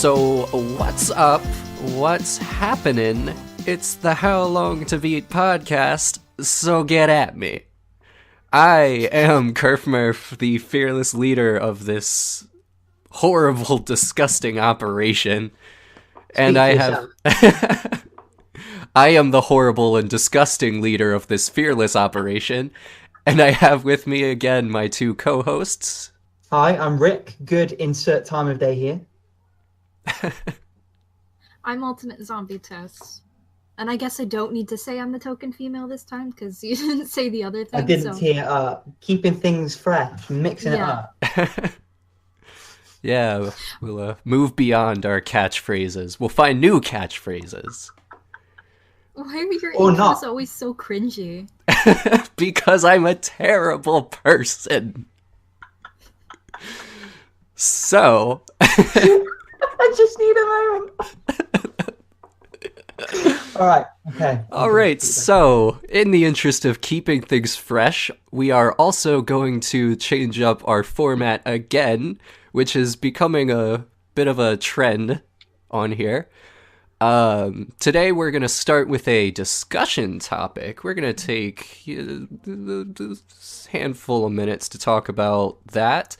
So, what's up? What's happening? It's the How Long to Beat podcast, so get at me. I am Kerfmurph, the fearless leader of this horrible, disgusting operation. And I have... I am the horrible and disgusting leader of this fearless operation. And I have with me again my two co-hosts. Hi, I'm Rick. Good insert time of day here. I'm Ultimate Zombie Tess. And I guess I don't need to say I'm the token female this time, because you didn't say the other thing. I didn't hear keeping things fresh, mixing it up. Yeah, we'll move beyond our catchphrases. We'll find new catchphrases. Why are your Or intros not. always so cringy? Because I'm a terrible person. So... I just need a moment. All right. Okay. All right. So, in the interest of keeping things fresh, we are also going to change up our format again, which is becoming a bit of a trend on here. Today we're going to start with a discussion topic. We're going to take a handful of minutes to talk about that.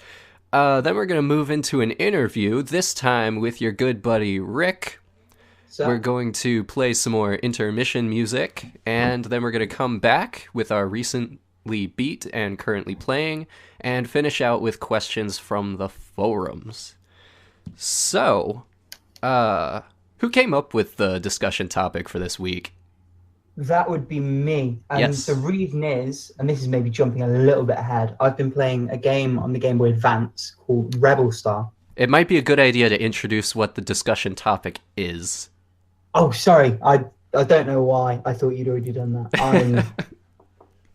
Then we're going to move into an interview, this time with your good buddy Rick. So, We're going to play some more intermission music, and then we're going to come back with our recently beat and currently playing, and finish out with questions from the forums. So, who came up with the discussion topic for this week? that would be me. And Yes. the reason is, and this is maybe jumping a little bit ahead, I've been playing a game on the Game Boy Advance called Rebel Star. It might be a good idea to introduce what the discussion topic is. Oh, sorry. I don't know why. I thought you'd already done that.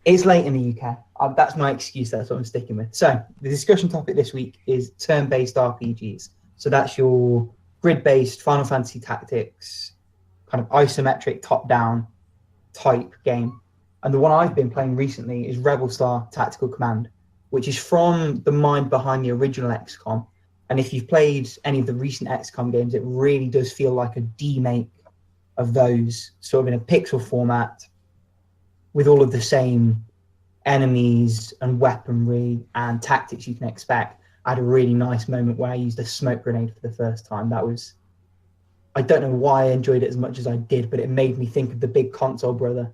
It's late in the UK. That's my excuse. That's what I'm sticking with. So the discussion topic this week is turn-based RPGs. So that's your grid-based Final Fantasy Tactics, kind of isometric top-down type game. And the one I've been playing recently is Rebel Star Tactical Command, which is from the mind behind the original XCOM. And if you've played any of the recent XCOM games, it really does feel like a demake of those, sort of in a pixel format, with all of the same enemies and weaponry and tactics you can expect. I had a really nice moment where I used a smoke grenade for the first time. I don't know why I enjoyed it as much as I did, but it made me think of the big console brother,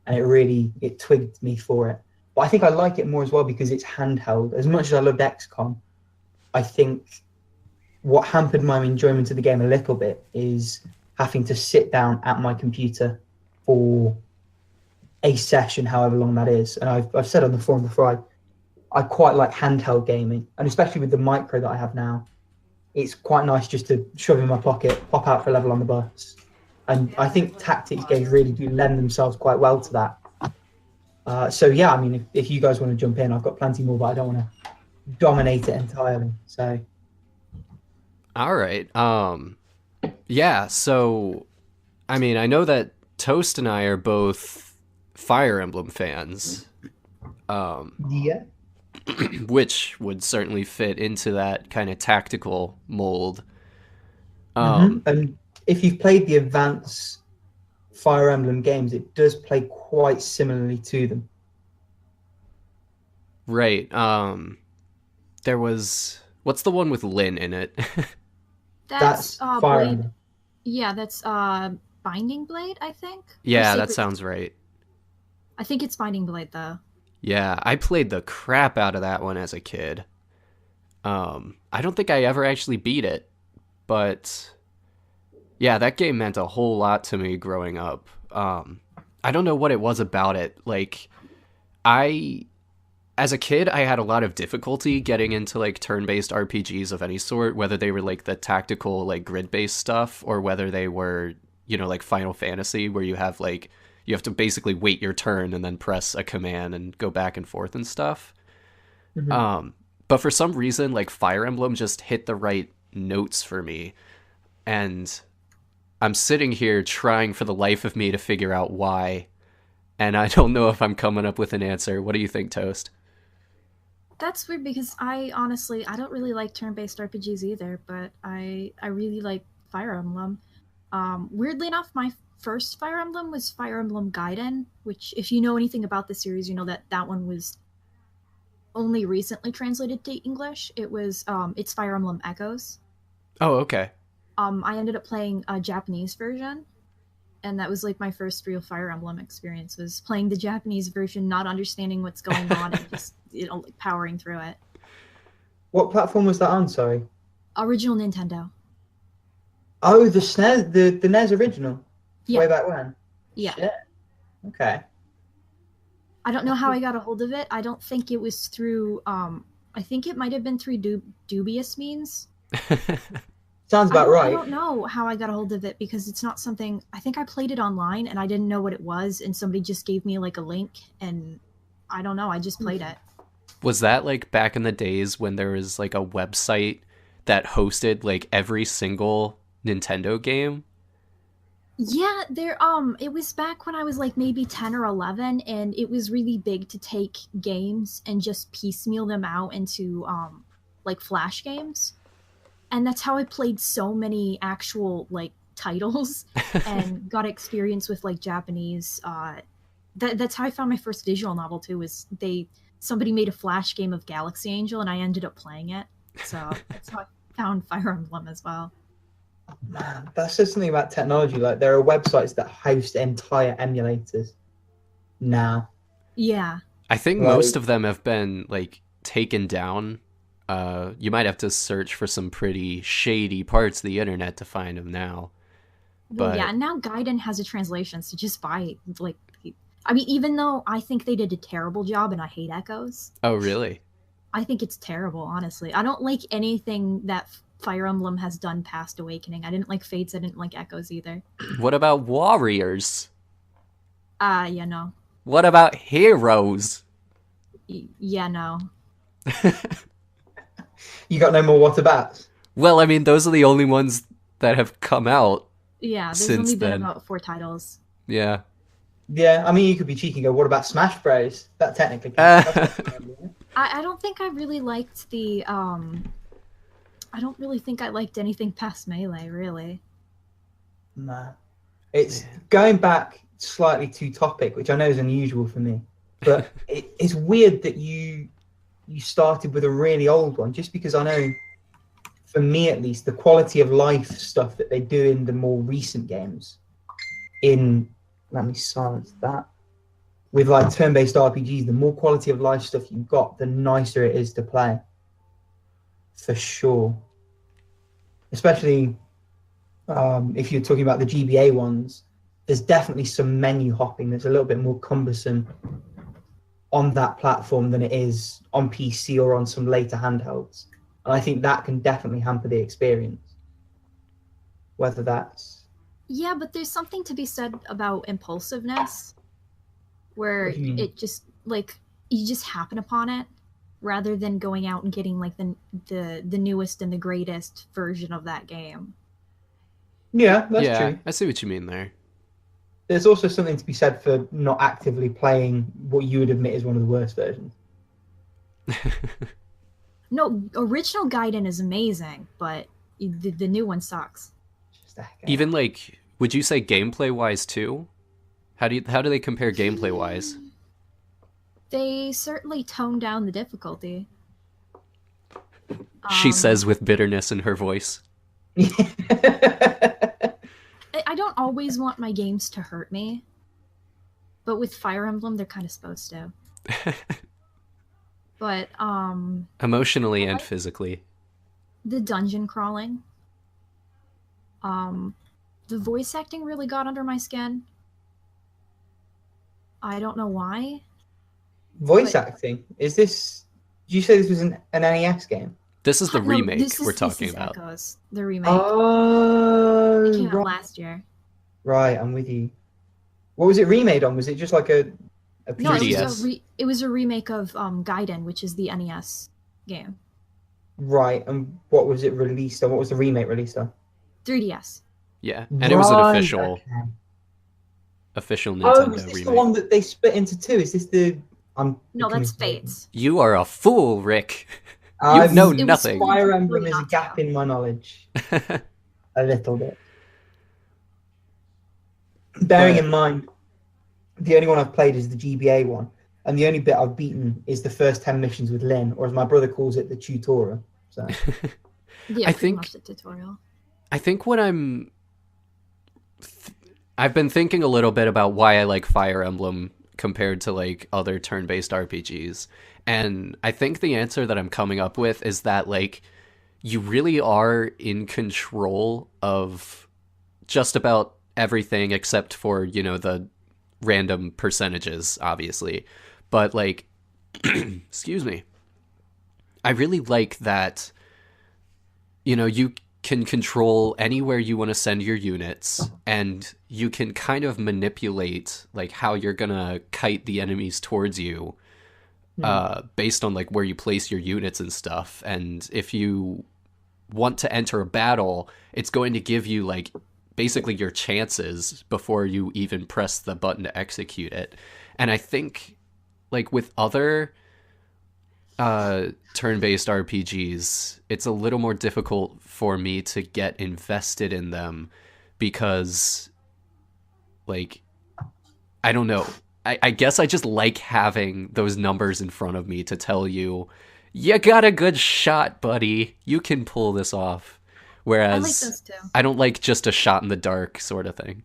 and it twigged me for it. But I think I like it more as well because it's handheld. As much as I loved XCOM, I think what hampered my enjoyment of the game a little bit is having to sit down at my computer for a session, however long that is. And I've said on the forum before, I quite like handheld gaming, and especially with the micro that I have now, it's quite nice just to shove in my pocket, pop out for a level on the bus. And I think tactics games really do lend themselves quite well to that. So yeah, I mean, if you guys want to jump in, I've got plenty more, but I don't want to dominate it entirely. So All right. Yeah, so, I mean, I know that Toast and I are both Fire Emblem fans, yeah. which would certainly fit into that kind of tactical mold. And if you've played the advanced Fire Emblem games, it does play quite similarly to them. Right. There was... What's the one with Lyn in it? That's Fire Blade. Emblem. Yeah, that's Binding Blade, I think. Or Yeah, that Sacred- sounds right. I think it's Binding Blade, though. Yeah, I played the crap out of that one as a kid. I don't think I ever actually beat it, but yeah, that game meant a whole lot to me growing up. I don't know what it was about it. Like, as a kid, I had a lot of difficulty getting into like turn-based RPGs of any sort, whether they were like the tactical, like grid-based stuff, or whether they were, like Final Fantasy, where you have to basically wait your turn and then press a command and go back and forth and stuff. But for some reason, like Fire Emblem just hit the right notes for me, and I'm sitting here trying for the life of me to figure out why, and I don't know if I'm coming up with an answer. What do you think, Toast? That's weird because I honestly I don't really like turn-based RPGs either, but I really like Fire Emblem. Weirdly enough, my first Fire Emblem was Fire Emblem Gaiden, which if you know anything about the series, you know that that one was only recently translated to English. It's Fire Emblem Echoes. Oh, okay. I ended up playing a Japanese version, and that was like my first real Fire Emblem experience was playing the Japanese version, not understanding what's going on and just like powering through it. What platform was that on? Sorry. Original Nintendo. Oh, the SNES, the NES original. Yeah. Way back when. Yeah. Shit. Okay. I don't know how I got a hold of it. I don't think it was through. I think it might have been through dubious means. Sounds about I right. don't know how I got a hold of it because it's not something. I think I played it online and I didn't know what it was, and somebody just gave me like a link, and I don't know. I just played it. Was that like back in the days when there was like a website that hosted like every single Nintendo game? Yeah, it was back when I was like maybe 10 or 11, and it was really big to take games and just piecemeal them out into like flash games. And that's how I played so many actual like titles and got experience with like Japanese that's how I found my first visual novel too, was somebody made a flash game of Galaxy Angel and I ended up playing it. So that's how I found Fire Emblem as well. Man, that says something about technology. Like there are websites that host entire emulators now. Yeah. I think most of them have been like taken down. You might have to search for some pretty shady parts of the internet to find them now. Well, But yeah, and now Gaiden has a translation, so just buy like. I mean, even though I think they did a terrible job and I hate Echoes, oh, really? I think it's terrible, honestly. I don't like anything that Fire Emblem has done past Awakening. I didn't like Fates, I didn't like Echoes either. What about Warriors? Yeah, no. What about Heroes? Yeah, no. You got no more what abouts? Well, I mean, those are the only ones that have come out. Yeah, there's Since only been then. about 4 titles. Yeah. Yeah, I mean, you could be cheeky and go, what about Smash Bros? That technically counts. I don't think I really liked the I don't really think I liked anything past Melee, really. Nah. It's going back slightly to topic, which I know is unusual for me, but it's weird that you started with a really old one, just because I know, for me at least, the quality of life stuff that they do in the more recent games, let me silence that, with like turn-based RPGs, the more quality of life stuff you've got, the nicer it is to play. For sure. Especially if you're talking about the GBA ones, there's definitely some menu hopping that's a little bit more cumbersome on that platform than it is on PC or on some later handhelds. And I think that can definitely hamper the experience. Whether that's... Yeah, but there's something to be said about impulsiveness, where What do you mean? it just like you just happen upon it, rather than going out and getting like the newest and the greatest version of that game. Yeah, that's yeah, true. I see what you mean there. There's also something to be said for not actively playing what you would admit is one of the worst versions. No, original Gaiden is amazing, but the new one sucks. Just the heck out. Even like, would you say gameplay wise too? How do they compare gameplay wise? They certainly toned down the difficulty. She says with bitterness in her voice. I don't always want my games to hurt me, but with Fire Emblem, they're kind of supposed to. But Emotionally and physically. the dungeon crawling, the voice acting really got under my skin. I don't know why. Voice But- acting? Is this... Did you say this was an NES game? This is the No, remake this we're is talking about. Echoes, the remake. Oh, It came out right. last year. Right, I'm with you. What was it remade on? Was it just like a No, it 3DS. was it was a remake of Gaiden, which is the NES game. Right, and what was it released on? What was the remake released on? 3DS. Yeah, and it was an Right, official okay. official Oh, Nintendo was this remake. the one that they split into two? Is this the... I'm No, becoming that's faded. Fates. You are a fool, Rick. You I'm- know It was nothing. Fire Emblem is a Not gap to. in my knowledge, a little bit. Bearing But- in mind, the only one I've played is the GBA one, and the only bit I've beaten is the first 10 missions with Lynn, or as my brother calls it, the tutorial. So Yeah, I pretty think- much the tutorial. I think what I've been thinking a little bit about why I like Fire Emblem compared to like other turn-based RPGs. And I think the answer that I'm coming up with is that like you really are in control of just about everything except for, you know, the random percentages, obviously. But like excuse me. I really like that, you know, you can control anywhere you want to send your units, and you can kind of manipulate like how you're gonna kite the enemies towards you based on like where you place your units and stuff. And if you want to enter a battle, it's going to give you like basically your chances before you even press the button to execute it. And I think like with other turn-based RPGs, it's a little more difficult for me to get invested in them because, like, I don't know. I guess I just like having those numbers in front of me to tell you, you got a good shot, buddy. You can pull this off. I like Whereas those too. I don't like just a shot in the dark sort of thing.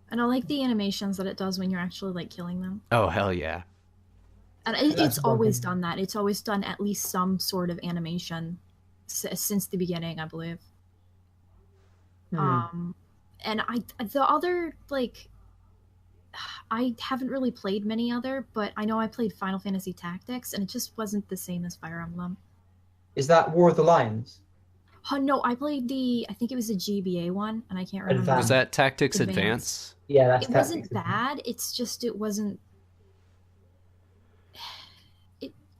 And I like the animations that it does when you're actually like killing them. Oh, hell yeah. And That's it's always broken. done that. It's always done at least some sort of animation since the beginning, I believe. And the other like, I haven't really played many other, but I know I played Final Fantasy Tactics, and it just wasn't the same as Fire Emblem. is that War of the Lions? Oh no, I played I think it was a GBA one, and I can't remember. Advance. Was that Tactics Advance. Advance? Yeah, that's It wasn't Tactics. bad. It's just it wasn't.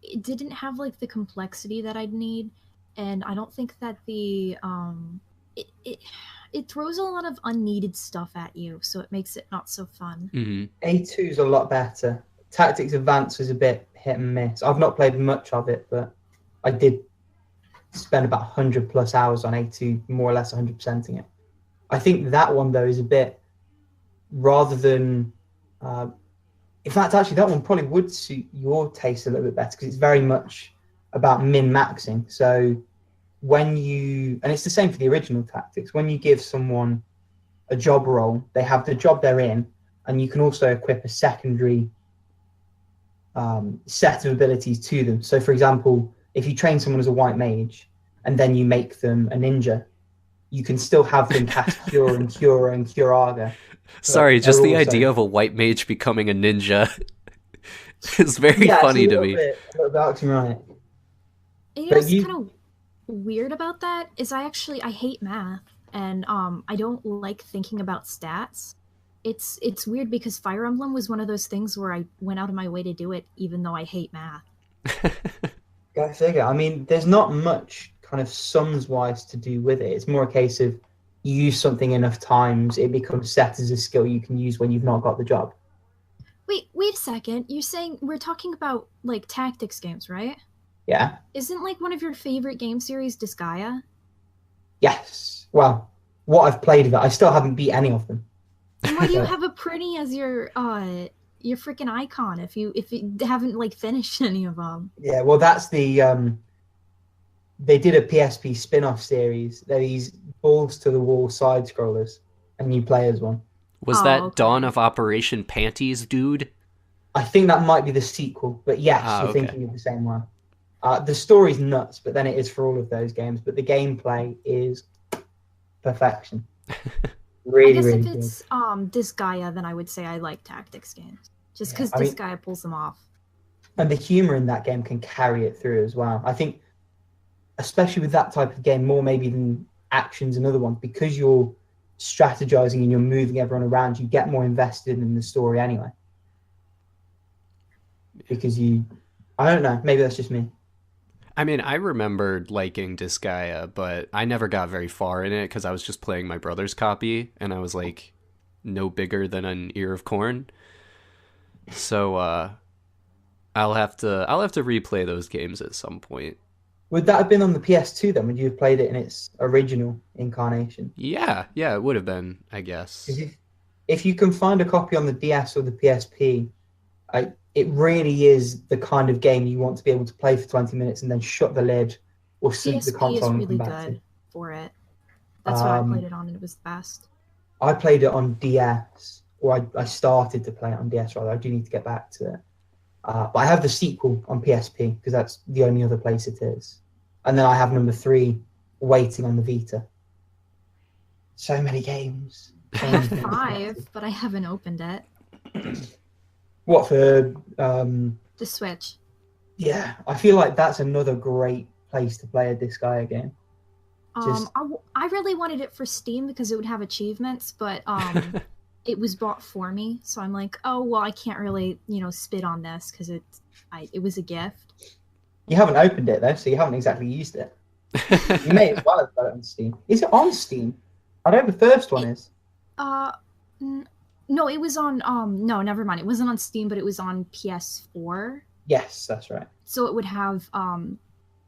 It didn't have like the complexity that I'd need, and I don't think that it throws a lot of unneeded stuff at you, so it makes it not so fun. Mm-hmm. A2 is a lot better. Tactics Advance was a bit hit and miss. I've not played much of it, but I did spend about 100 plus hours on A2, more or less 100%ing it. I think that one, though, is a bit, rather than, in fact, actually, that one probably would suit your taste a little bit better because it's very much about min-maxing. So when you, and it's the same for the original Tactics, when you give someone a job role, they have the job they're in, and you can also equip a secondary set of abilities to them. So, for example, if you train someone as a white mage and then you make them a ninja, you can still have them cast Cure and Cure and Curaga. Sorry, But just they're the also- idea of a white mage becoming a ninja is very Yeah, it's funny a to little me. bit- a little bit oxymoronic. And you But know what's you- kind of weird about that is I hate math, and I don't like thinking about stats. It's weird because Fire Emblem was one of those things where I went out of my way to do it, even though I hate math. Go figure. I mean, there's not much kind of sums-wise to do with it. It's more a case of you use something enough times, it becomes set as a skill you can use when you've not got the job. Wait a second. You're saying we're talking about like tactics games, right? Yeah? Isn't like one of your favorite game series Disgaea? Yes. Well, what I've played of it, I still haven't beat any of them. And why do you have a pretty as your freaking icon if you haven't like finished any of them? Yeah, well, that's the they did a PSP spin-off series. They're these balls to the wall side scrollers, and you play as one. Was Oh, that okay. Dawn of Operation Panties, dude? I think that might be the sequel, but yes, Ah, you're okay. thinking of the same one. The story's nuts, but then it is for all of those games. But the gameplay is perfection. I Really, guess really if good. it's Disgaea, then I would say I like tactics games. Just Yeah, because I mean- Disgaea pulls them off. And the humor in that game can carry it through as well. I think, especially with that type of game, more maybe than actions and other ones, because you're strategizing and you're moving everyone around, you get more invested in the story anyway. Because I don't know, maybe that's just me. I mean, I remembered liking Disgaea, but I never got very far in it because I was just playing my brother's copy, and I was like no bigger than an ear of corn. So I'll have to replay those games at some point. Would that have been on the PS2 then? Would you have played it in its original incarnation? Yeah, yeah, it would have been, I guess. Because if you can find a copy on the DS or the PSP, it really is the kind of game you want to be able to play for 20 minutes and then shut the lid or sync the PSP is console and really come back to. good for it. That's what I Um, played it on, and it was the best. I played it on DS, or I started to play it on DS rather. I do need to get back to it. But I have the sequel on PSP because that's the only other place it is. And then I have number 3 waiting on the Vita. So many games. I So have many games. 5, but I haven't opened it. What for? The Switch. Yeah, I feel like that's another great place to play a Disgaea game. Just- I really wanted it for Steam because it would have achievements, but it was bought for me, so I'm like, oh well, I can't really, spit on this because it was a gift. You haven't opened it though, so you haven't exactly used it. You may as well have got it on Steam. Is it on Steam? I know the first one is. No, it was on no, never mind. It wasn't on Steam, but it was on PS4, Yes, that's right. so it would have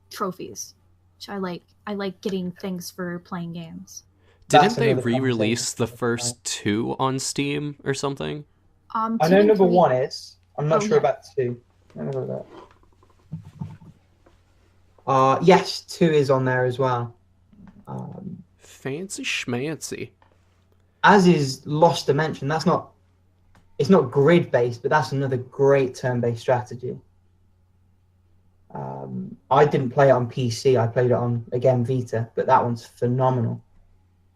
trophies, which I like. I like getting things for playing games. Didn't That's they another re-release the conversation. first 2 on Steam or something? I 2 know and number 3 1 is. I'm not Oh, sure yeah. about 2. Let me look at that. Yes, 2 is on there as well. Fancy schmancy. As is Lost Dimension. It's not grid based, but that's another great turn-based strategy. I didn't play it on PC. I played it on, again, Vita, but that one's phenomenal.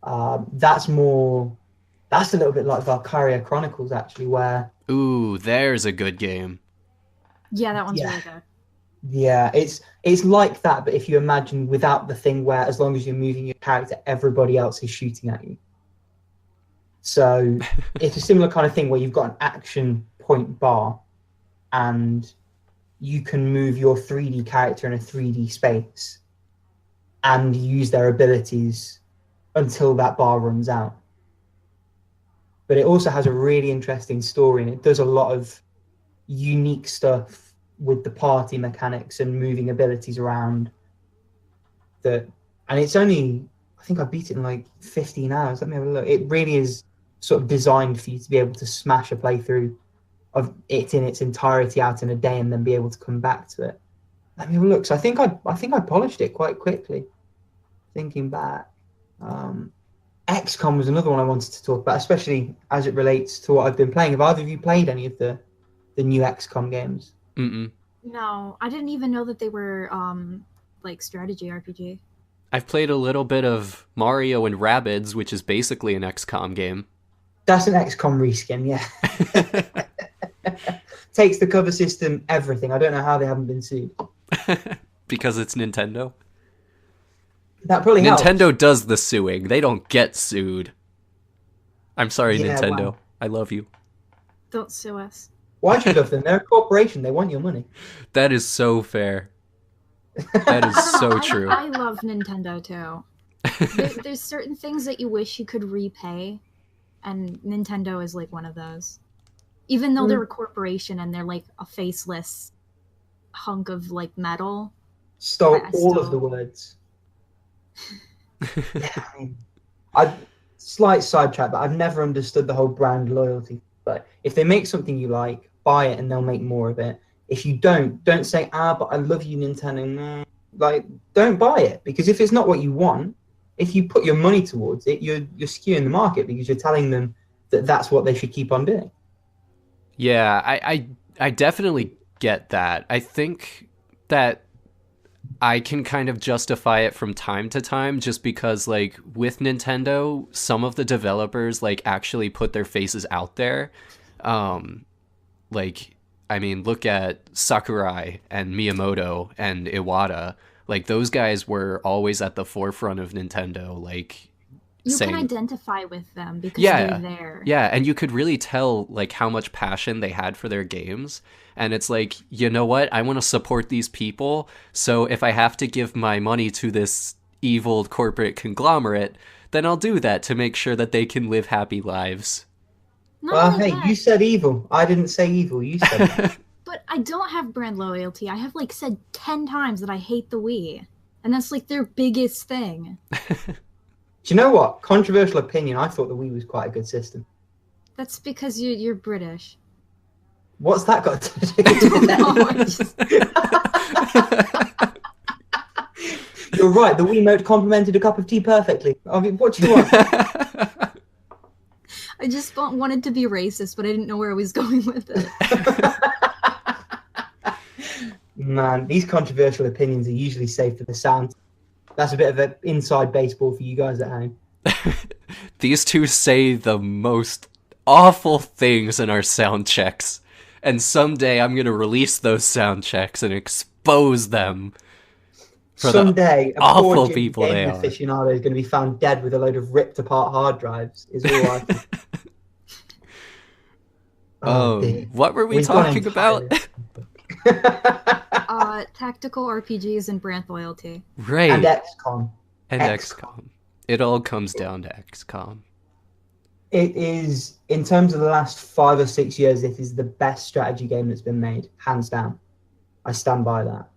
That's a little bit like Valkyria Chronicles, actually, where Ooh, there's a good game. Yeah, that one's Yeah. really good. yeah, it's like that, but if you imagine without the thing where as long as you're moving your character, everybody else is shooting at you. So it's a similar kind of thing where you've got an action point bar and you can move your 3D character in a 3D space and use their abilities until that bar runs out. But it also has a really interesting story and it does a lot of unique stuff with the party mechanics and moving abilities around. And it's only, I think I beat it in like 15 hours. Let me have a look. It really is sort of designed for you to be able to smash a playthrough of it in its entirety out in a day and then be able to come back to it. Let me have a look. So I think I polished it quite quickly. Thinking back, XCOM was another one I wanted to talk about, especially as it relates to what I've been playing. Have either of you played any of the new XCOM games? Mm-mm. No, I didn't even know that they were like strategy RPG. I've played a little bit of Mario and Rabbids, which is basically an XCOM game. That's an XCOM reskin, yeah. Takes the cover system, everything. I don't know how they haven't been sued. Because it's Nintendo. That probably helps. Nintendo does the suing. They don't get sued. I'm sorry, Yeah, Nintendo. wow. I love you. Don't sue us. Why should you love them? They're a corporation. They want your money. That is so fair. That is so true. I love Nintendo too. There's certain things that you wish you could repay, and Nintendo is like one of those. Even though they're a corporation and they're like a faceless hunk of like metal. Stole I all of still- the words. Yeah, slight sidetrack, but I've never understood the whole brand loyalty. But if they make something you like, buy it and they'll make more of it. If you don't say, but I love you, Nintendo. No. Like, don't buy it, because if it's not what you want, if you put your money towards it, you're skewing the market because you're telling them that that's what they should keep on doing. Yeah, I definitely get that. I think that I can kind of justify it from time to time just because, like, with Nintendo, some of the developers, like, actually put their faces out there. Like, I mean, look at Sakurai and Miyamoto and Iwata. Like, those guys were always at the forefront of Nintendo, like, You saying... can identify with them because Yeah. they're there. Yeah, and you could really tell, like, how much passion they had for their games. And it's like, you know what? I want to support these people. So if I have to give my money to this evil corporate conglomerate, then I'll do that to make sure that they can live happy lives. Not Well, only hey, that, you said evil. I didn't say evil. You said it. But I don't have brand loyalty. I have like said 10 times that I hate the Wii. And that's like their biggest thing. Do you know what? Controversial opinion. I thought the Wii was quite a good system. That's because you're British. What's that got to do with No, You're right. The Wiimote complemented a cup of tea perfectly. I mean, what do you want? I just wanted to be racist, but I didn't know where I was going with it. Man, these controversial opinions are usually saved for the sound. That's a bit of an inside baseball for you guys at home. These two say the most awful things in our sound checks, and someday I'm gonna release those sound checks and expose them. For Someday, a awful poor people game they are. aficionado is going to be found dead with a load of ripped apart hard drives. Is all I think. Dear. What were we We've gone talking about? Tactical RPGs and brand loyalty. Right. And XCOM. And XCOM. It all comes down to XCOM. It is, in terms of the last 5 or 6 years, it is the best strategy game that's been made, hands down. I stand by that.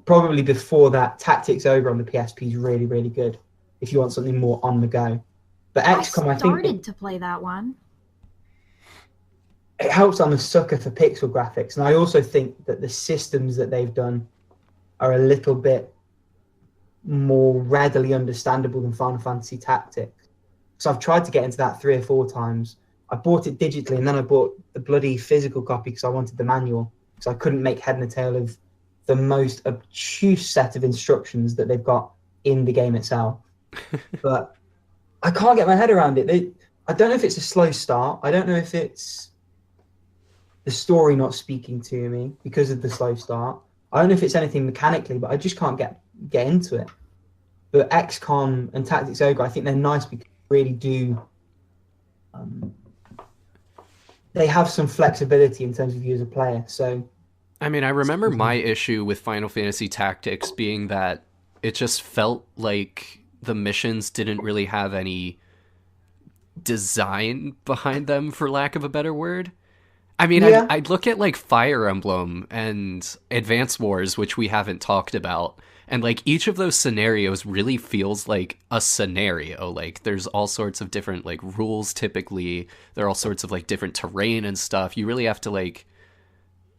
Probably before that, Tactics Ogre on the PSP is really, really good if you want something more on the go. But XCOM, I think, started to play that one. it helps. I'm a sucker for pixel graphics, and I also think that the systems that they've done are a little bit more readily understandable than Final Fantasy Tactics. So I've tried to get into that 3 or 4 times. I bought it digitally, and then I bought the bloody physical copy because I wanted the manual, because I couldn't make head and tail of the most obtuse set of instructions that they've got in the game itself. But I can't get my head around it. I don't know if it's a slow start. I don't know if it's the story not speaking to me because of the slow start. I don't know if it's anything mechanically, but I just can't get into it. But XCOM and Tactics Ogre, I think they're nice because they really do. They have some flexibility in terms of you as a player. So, I mean, I remember my issue with Final Fantasy Tactics being that it just felt like the missions didn't really have any design behind them, for lack of a better word. I mean, Yeah. I'd look at like Fire Emblem and Advance Wars, which we haven't talked about, and like each of those scenarios really feels like a scenario. Like there's all sorts of different like rules typically. There are all sorts of like different terrain and stuff. You really have to like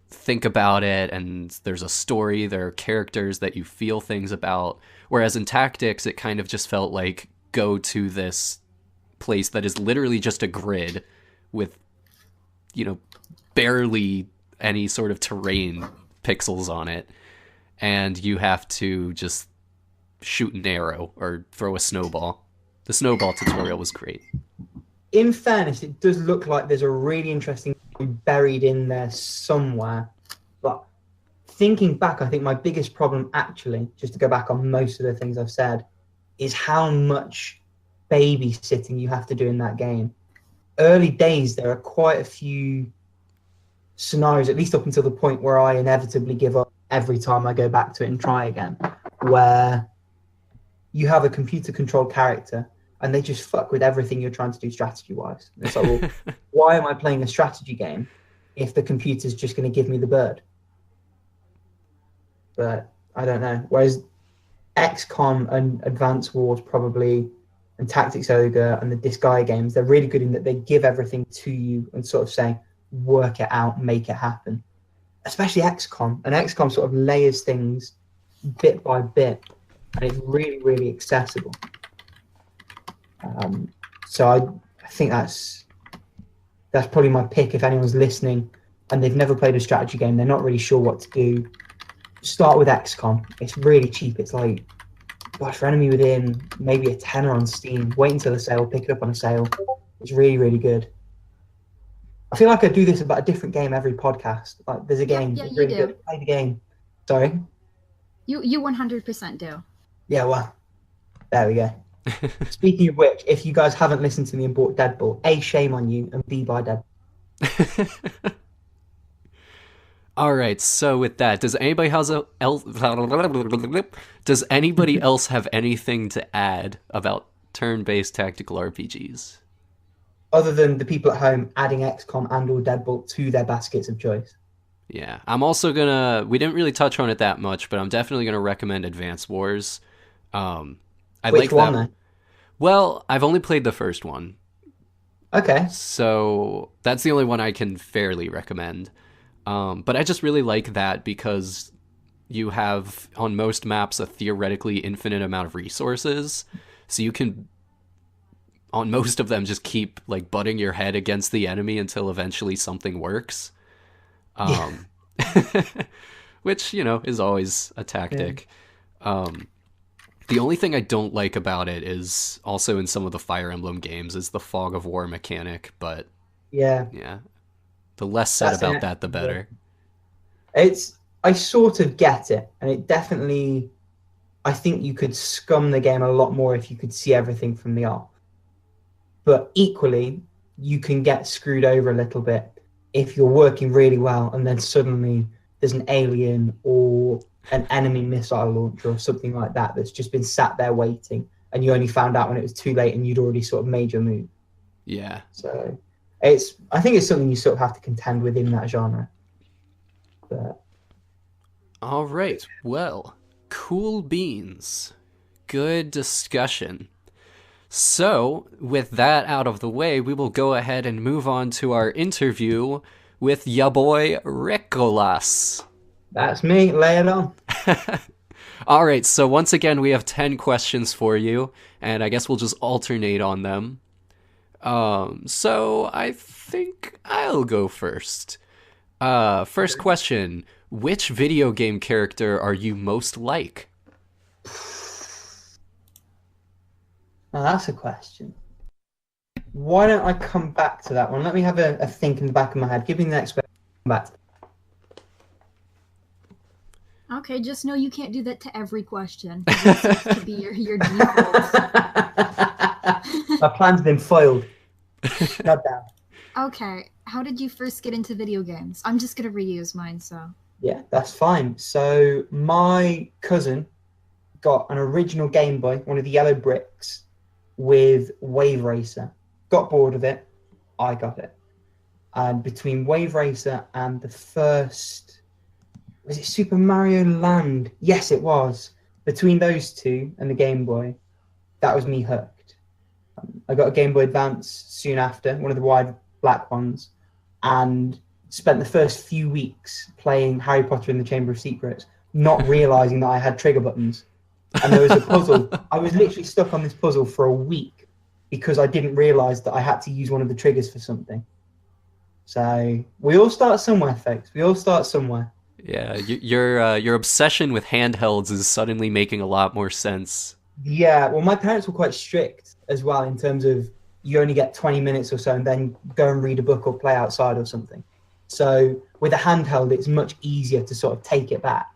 think about it, and there's a story, there are characters that you feel things about. Whereas in Tactics, it kind of just felt like go to this place that is literally just a grid with, you know, barely any sort of terrain pixels on it, and you have to just shoot an arrow or throw a snowball. The snowball tutorial was great. in fairness, it does look like there's a really interesting story buried in there somewhere. But thinking back, I think my biggest problem, actually, just to go back on most of the things I've said, is how much babysitting you have to do in that game. Early days, there are quite a few scenarios, at least up until the point where I inevitably give up every time I go back to it and try again, where you have a computer-controlled character and they just fuck with everything you're trying to do strategy-wise. It's like, well, why am I playing a strategy game if the computer's just going to give me the bird? But I don't know. Whereas XCOM and Advance Wars probably, and Tactics Ogre and the Disgaea games, they're really good in that they give everything to you and sort of say, work it out, make it happen. Especially XCOM. And XCOM sort of layers things bit by bit, and it's really, really accessible. So I think that's probably my pick. If anyone's listening and they've never played a strategy game, they're not really sure what to do, start with XCOM. It's really cheap. It's like, gosh, for Enemy Within, maybe a tenner on Steam. Wait until the sale, pick it up on a sale. It's really, really good. I feel like I do this about a different game every podcast. Like, there's a game. Yeah, it's you really do. good. Play the game. Sorry? You 100% do. Yeah, well, there we go. Speaking of which, if you guys haven't listened to me and bought Deadpool, A, shame on you, and B, buy Deadpool. All right, so with that, does anybody else have anything to add about turn-based tactical RPGs? other than the people at home adding XCOM and or Deadbolt to their baskets of choice. Yeah, I'm also gonna. We didn't really touch on it that much, but I'm definitely gonna recommend Advance Wars. I Which like one that. then? Well, I've only played the first one, Okay. so that's the only one I can fairly recommend. But I just really like that because you have on most maps a theoretically infinite amount of resources, so you can on most of them just keep like butting your head against the enemy until eventually something works. Yeah. Um, which is always a tactic. Um, the only thing I don't like about it is also in some of the Fire Emblem games is the fog of war mechanic, but Yeah. yeah, the less said That's about it. that, the better. I sort of get it, and it definitely. I think you could scum the game a lot more if you could see everything from the off. But equally, you can get screwed over a little bit if you're working really well and then suddenly there's an alien or an enemy missile launcher or something like that that's just been sat there waiting, and you only found out when it was too late and you'd already sort of made your move. Yeah. So I think it's something you sort of have to contend with in that genre. But All right. Well, cool beans. Good discussion. So, with that out of the way, we will go ahead and move on to our interview with ya boy Ricolas. that's me. Lay it on. All right, so once again, we have 10 questions for you, and I guess we'll just alternate on them. So I think I'll go first. First question, which video game character are you most like? Now that's a question. Why don't I come back to that one? Let me have a think in the back of my head. Give me the next question. Come back. Okay, just know you can't do that to every question. That seems to be your default. My plan's been foiled. Not down. Okay, how did you first get into video games? I'm just gonna reuse mine, so. Yeah, that's fine. So my cousin got an original Game Boy, one of the yellow bricks, with Wave Racer. Got bored of it. I got it. And between Wave Racer and the first, was it Super Mario Land? Yes, it was. Between those two and the Game Boy, that was me hooked. I got a Game Boy Advance soon after, one of the wide black ones, and spent the first few weeks playing Harry Potter and the Chamber of Secrets, not realizing that I had trigger buttons. And there was a puzzle. I was literally stuck on this puzzle for a week because I didn't realize that I had to use one of the triggers for something. So we all start somewhere, folks. We all start somewhere. Yeah, your obsession with handhelds is suddenly making a lot more sense. Yeah, well, my parents were quite strict as well in terms of you only get 20 minutes or so and then go and read a book or play outside or something. So with a handheld, it's much easier to sort of take it back.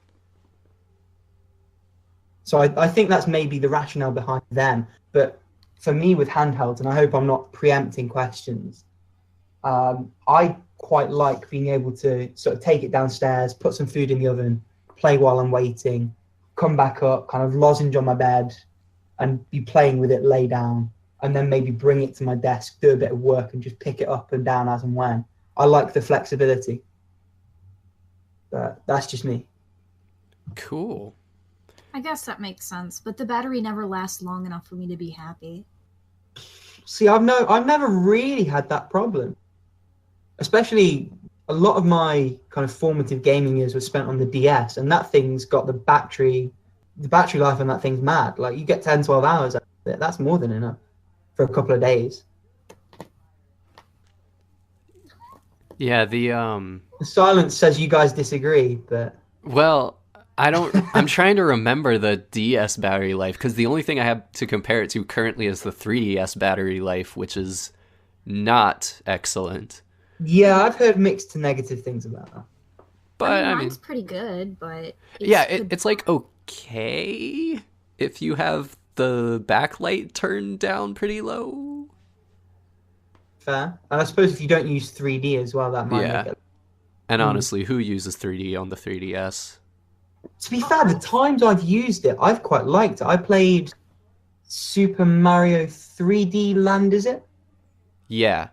So I think that's maybe the rationale behind them. But for me with handhelds, and I hope I'm not preempting questions, I quite like being able to sort of take it downstairs, put some food in the oven, play while I'm waiting, come back up, kind of lozenge on my bed and be playing with it, lay down, and then maybe bring it to my desk, do a bit of work and just pick it up and down as and when. I like the flexibility. But that's just me. Cool. I guess that makes sense, but the battery never lasts long enough for me to be happy. See, I've never really had that problem. Especially a lot of my kind of formative gaming years were spent on the DS, and that thing's got the battery life on that thing's mad. Like you get 10, 12 hours out of it. That's more than enough for a couple of days. Yeah, the The silence says you guys disagree, but well, I'm trying to remember the DS battery life because the only thing I have to compare it to currently is the 3DS battery life, which is not excellent. yeah, I've heard mixed to negative things about that. But I mean, mine's pretty good, but yeah, it's like okay if you have the backlight turned down pretty low. Fair. And I suppose if you don't use 3D as well, that might Yeah. make it. And honestly, who uses 3D on the 3DS? To be fair, the times I've used it, I've quite liked it. I played Super Mario 3D Land, is it? Yeah.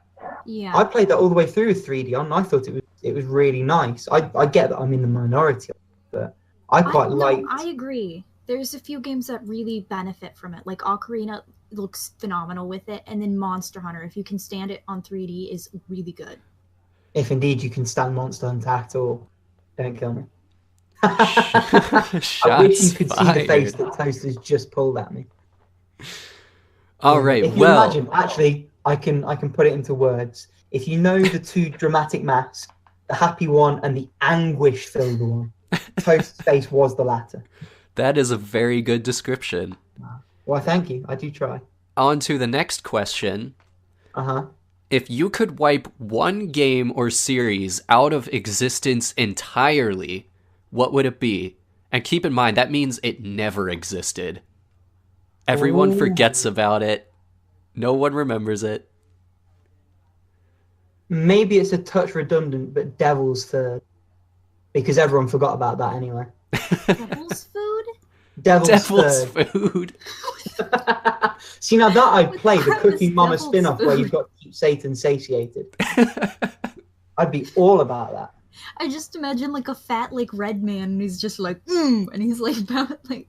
Yeah. I played that all the way through with 3D on, and I thought it was really nice. I get that I'm in the minority, but I quite liked. I agree. There's a few games that really benefit from it. Like Ocarina looks phenomenal with it, and then Monster Hunter, if you can stand it on 3D, is really good. If indeed you can stand Monster Hunter at all, don't kill me. I wish you Shots could see the face fired. that Toaster's just pulled at me. All right. If you Well, imagine, actually, I can put it into words. If you know the two dramatic masks, the happy one and the anguish-filled one, Toast's face was the latter. that is a very good description. Well, thank you. I do try. On to the next question. Uh-huh. If you could wipe one game or series out of existence entirely, what would it be? And keep in mind, that means it never existed. Everyone Ooh. forgets about it. No one remembers it. Maybe it's a touch redundant, but Devil's Third. Because everyone forgot about that anyway. Devil's food? Devil's Third. food. See, now that I'd play, the What Cookie is Mama Devil's spin-off where Food? you've got to keep Satan satiated. I'd be all about that. I just imagine like a fat like red man and he's just like and he's like about like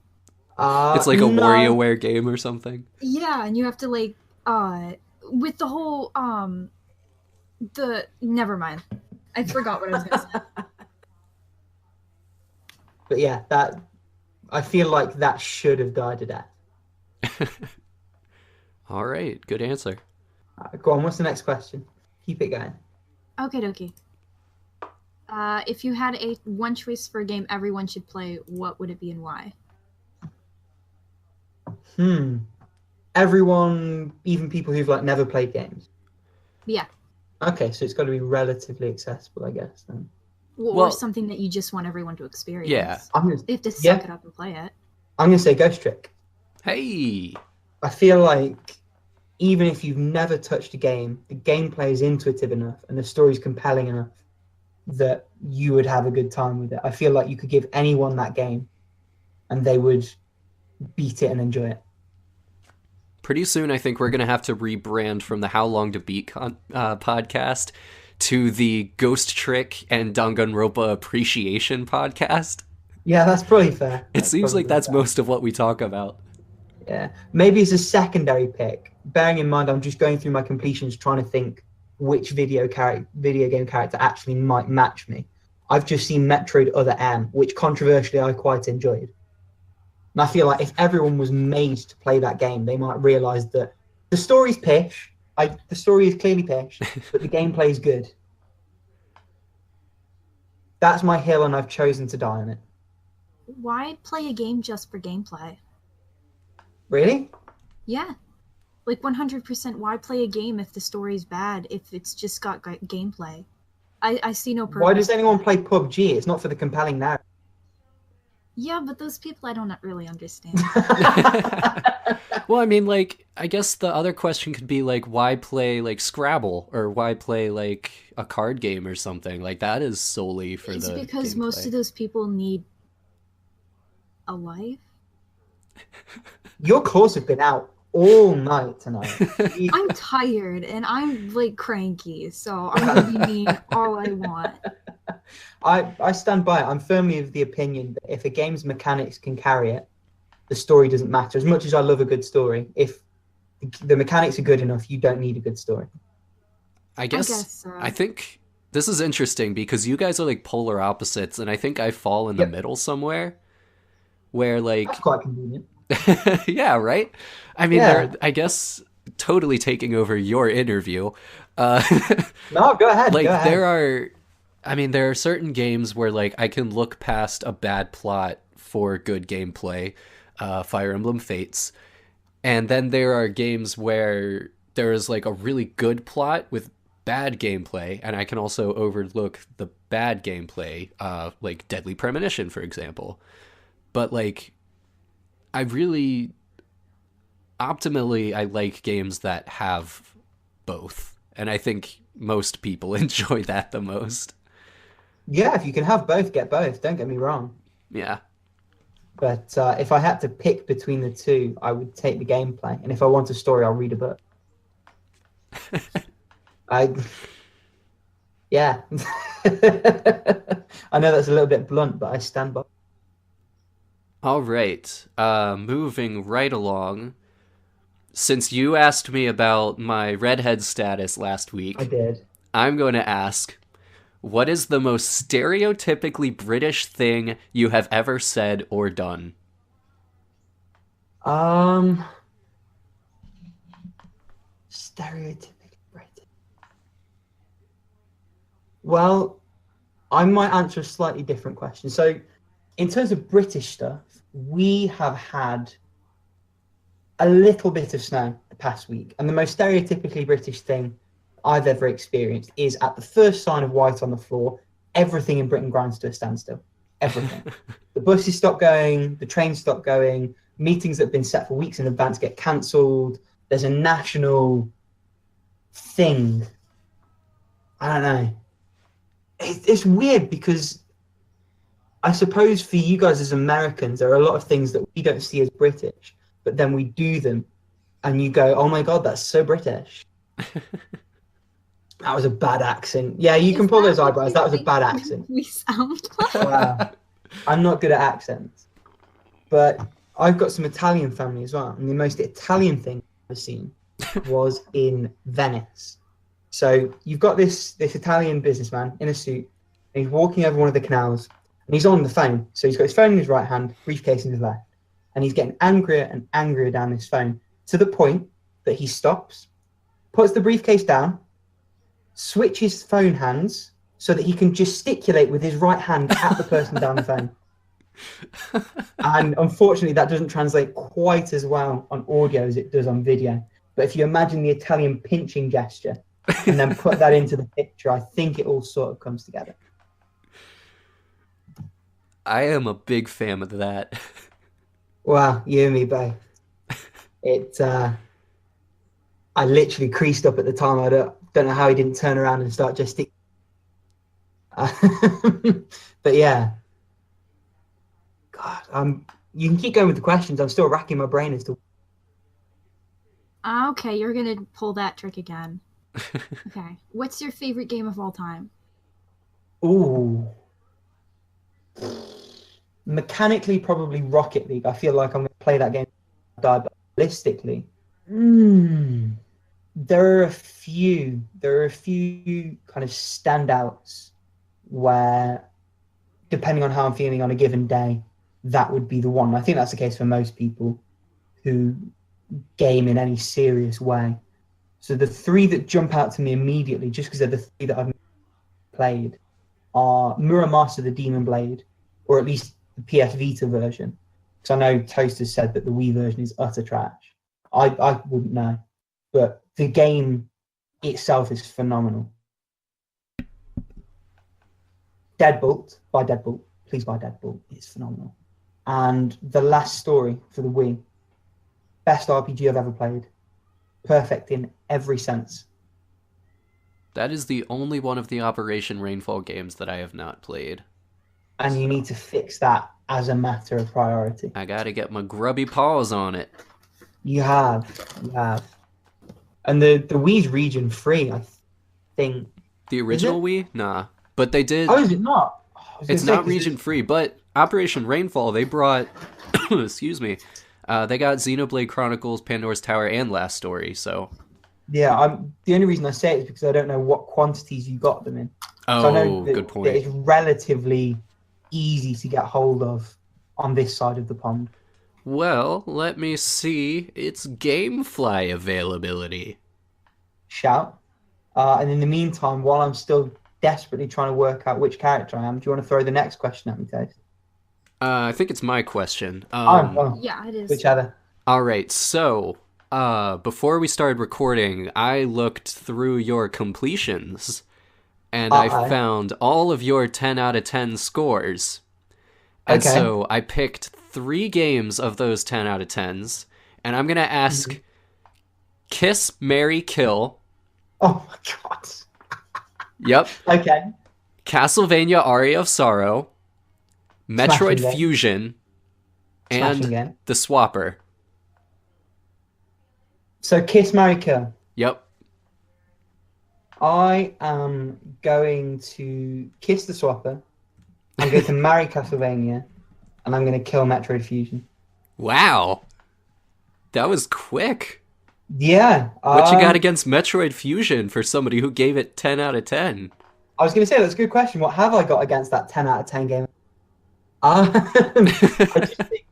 It's like a no. WarioWare game or something. yeah, and you have to like with the whole the never mind. I forgot what I was gonna say. But yeah, that I feel like that should have died a death. All right, good answer. Go on, what's the next question? Keep it going. Okay, dokie. If you had one choice for a game everyone should play, what would it be and why? Everyone, even people who've like never played games. Yeah. Okay, so it's got to be relatively accessible, I guess. Then Or Well- something that you just want everyone to experience. Yeah. I'm gonna They have to suck Yeah. it up and play it. say Ghost Trick. Hey. I feel like even if you've never touched a game, the gameplay is intuitive enough and the story is compelling enough that you would have a good time with it. I feel like you could give anyone that game and they would beat it and enjoy it. Pretty soon, I think we're going to have to rebrand from the How Long to Beat podcast to the Ghost Trick and Danganronpa Appreciation podcast. Yeah, that's probably fair. It seems like that's most of what we talk about. Yeah, maybe it's a secondary pick. Bearing in mind, I'm just going through my completions, trying to think which video game character actually might match me. I've just seen Metroid Other M, which controversially I quite enjoyed. And I feel like if everyone was made to play that game, they might realise that the story's pish. The story is clearly pish, but the gameplay is good. That's my hill, and I've chosen to die on it. Why play a game just for gameplay? Really? Yeah. Like 100%, why play a game if the story's bad, if it's just got gameplay? I see no purpose. Why does anyone play PUBG? It's not for the compelling narrative. Yeah, but those people I don't really understand. Well, I mean, like, I guess the other question could be, like, why play, like, Scrabble? Or why play, like, a card game or something? Like, that is solely for It's the because most gameplay. of those people need a life. Your calls have been out all night tonight. I'm tired and I'm like cranky, so I'm gonna be mean all I want. I stand by it. I'm firmly of the opinion that if a game's mechanics can carry it, the story doesn't matter. As much as I love a good story, if the mechanics are good enough, you don't need a good story. I guess guess so. I think this is interesting because you guys are, like, polar opposites, and I think I fall in the Yep. middle somewhere. Where, like, That's quite convenient. yeah, right? I mean, Yeah. they're, I guess, totally taking over your interview. No, go ahead. Like, go ahead. there are certain games where, like, I can look past a bad plot for good gameplay, Fire Emblem Fates, and then there are games where there is, like, a really good plot with bad gameplay, and I can also overlook the bad gameplay, like Deadly Premonition, for example. But, like, optimally, I like games that have both. And I think most people enjoy that the most. Yeah, if you can have both, get both. Don't get me wrong. Yeah. But if I had to pick between the two, I would take the gameplay. And if I want a story, I'll read a book. I yeah. I know that's a little bit blunt, but I stand by. All right. Moving right along. Since you asked me about my redhead status last I week, did. I'm going to ask, what is the most stereotypically British thing you have ever said or done? Um, Stereotypical British. Well, I might answer a slightly different question. So, in terms of British stuff, we have had a little bit of snow the past week, and the most stereotypically British thing I've ever experienced is at the first sign of white on the floor, everything in Britain grinds to a standstill. Everything. The buses stop going, the trains stop going, meetings that have been set for weeks in advance get cancelled. There's a national thing. I don't know. It's weird because I suppose for you guys as Americans, there are a lot of things that we don't see as British, but then we do them, and you go, "Oh my God, that's so British." That was a bad accent. Yeah, you Is can pull that those what eyebrows. you That was a think bad accent. we sound like? Wow. I'm not good at accents, but I've got some Italian family as well, and the most Italian thing I've ever seen was in Venice. So you've got this Italian businessman in a suit, and he's walking over one of the canals, and he's on the phone. So he's got his phone in his right hand, briefcase in his left, and he's getting angrier and angrier down this phone to the point that he stops, puts the briefcase down, switches phone hands so that he can gesticulate with his right hand at the person down the phone. And unfortunately, that doesn't translate quite as well on audio as it does on video. But if you imagine the Italian pinching gesture and then put that into the picture, I think it all sort of comes together. I am a big fan of that. Wow, you and me both. I literally creased up at the time. I don't know how he didn't turn around and start gesticulating. But yeah, God, you can keep going with the questions. I'm still racking my brain as to. Okay, you're gonna pull that trick again. Okay, what's your favorite game of all time? Ooh, mechanically probably Rocket League. I feel like I'm going to play that game. Die, but realistically, there are a few. There are a few kind of standouts where, depending on how I'm feeling on a given day, that would be the one. I think that's the case for most people who game in any serious way. So the three that jump out to me immediately, just because they're the three that I've played, are Muramasa the Demon Blade, or at least the PS Vita version. Because I know Toast has said that the Wii version is utter trash. I wouldn't know. But the game itself is phenomenal. Deadbolt, buy Deadbolt. Please buy Deadbolt. It's phenomenal. And The Last Story for the Wii. Best RPG I've ever played. Perfect in every sense. That is the only one of the Operation Rainfall games that I have not played. And you need to fix that as a matter of priority. I gotta get my grubby paws on it. You have. And the Wii's region free, I think. The original Wii? Nah. But they did... Oh, is it not? It's not region free, but Operation Rainfall, they brought... excuse me. They got Xenoblade Chronicles, Pandora's Tower, and Last Story, so... Yeah, the only reason I say it is because I don't know what quantities you got them in. Oh, so I know good point. That it's relatively easy to get hold of on this side of the pond. Well, let me see. It's GameFly availability. Shout. And in the meantime, while I'm still desperately trying to work out which character I am, do you want to throw the next question at me, Tate? I think it's my question. Yeah, it is. Whichever. All right, so before we started recording, I looked through your completions, and I found all of your 10 out of 10 scores. And so I picked 3 games of those 10 out of 10s, and I'm going to ask Kiss, Marry, Kill. Oh my God. Yep. Okay. Castlevania Aria of Sorrow, Metroid Fusion, and The Swapper. So Kiss, Marry, Kill. Yep. I am going to kiss the Swapper. I'm going to marry Castlevania, and I'm going to kill Metroid Fusion. Wow. That was quick. Yeah. What you got against Metroid Fusion for somebody who gave it 10 out of 10? I was going to say, that's a good question. What have I got against that 10 out of 10 game? I just think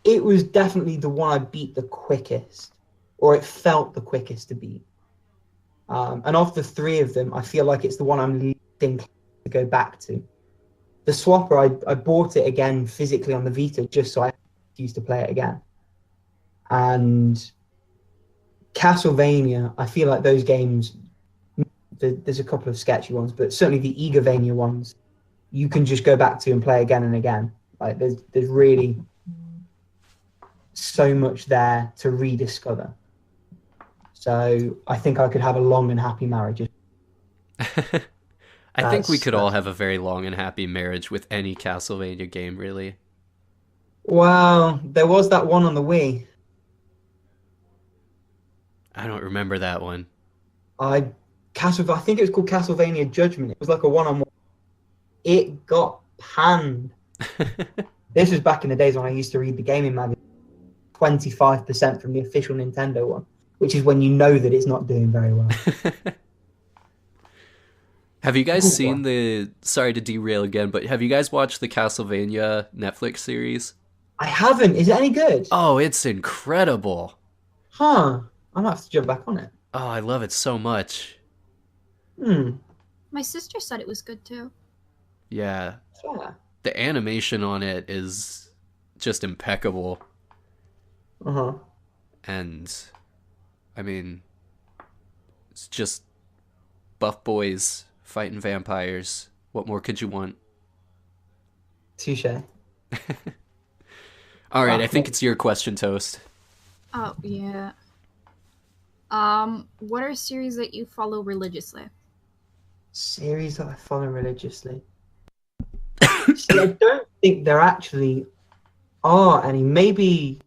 it was definitely the one I beat the quickest, or it felt the quickest to beat. And of the three of them, I feel like it's the one I'm least inclined to go back to. The Swapper, I bought it again physically on the Vita just so I used to play it again. And Castlevania, I feel like those games, there's a couple of sketchy ones, but certainly the Igavania ones, you can just go back to and play again and again. Like there's really so much there to rediscover. So I think I could have a long and happy marriage. I think we could all have a very long and happy marriage with any Castlevania game, really. Well, there was that one on the Wii. I don't remember that one. I think it was called Castlevania Judgment. It was like a one-on-one. It got panned. This was back in the days when I used to read the gaming magazine. 25% from the official Nintendo one, which is when you know that it's not doing very well. Have you guys seen the... Sorry to derail again, but have you guys watched the Castlevania Netflix series? I haven't. Is it any good? Oh, it's incredible. Huh. I might have to jump back on it. Oh, I love it so much. My sister said it was good too. Yeah. Yeah. The animation on it is just impeccable. Uh-huh. And, I mean, it's just buff boys fighting vampires. What more could you want? Touche. All right, I think it's your question, Toast. Oh, yeah. What are series that you follow religiously? Series that I follow religiously. See, I don't think there actually are any. Maybe,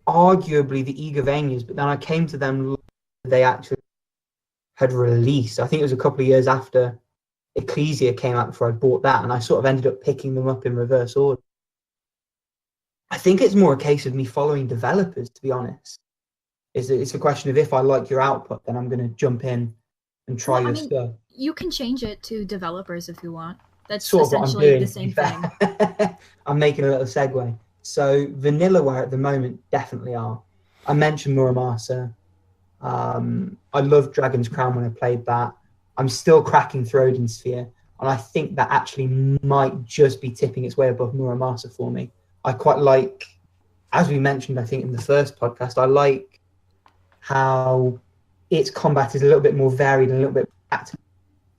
arguably, the Igavanias, but then I came to them, they actually had released. I think it was a couple of years after Ecclesia came out before I bought that, and I sort of ended up picking them up in reverse order. I think it's more a case of me following developers, to be honest. It's a question of if I like your output, then I'm going to jump in and try your stuff. You can change it to developers if you want. That's sort of essentially the same thing. I'm making a little segue. So Vanillaware at the moment definitely are. I mentioned Muramasa. I loved Dragon's Crown when I played that. I'm still cracking through Odin Sphere, and I think that actually might just be tipping its way above Muramasa for me. I quite like, as we mentioned, I think in the first podcast, I like how its combat is a little bit more varied and a little bit active.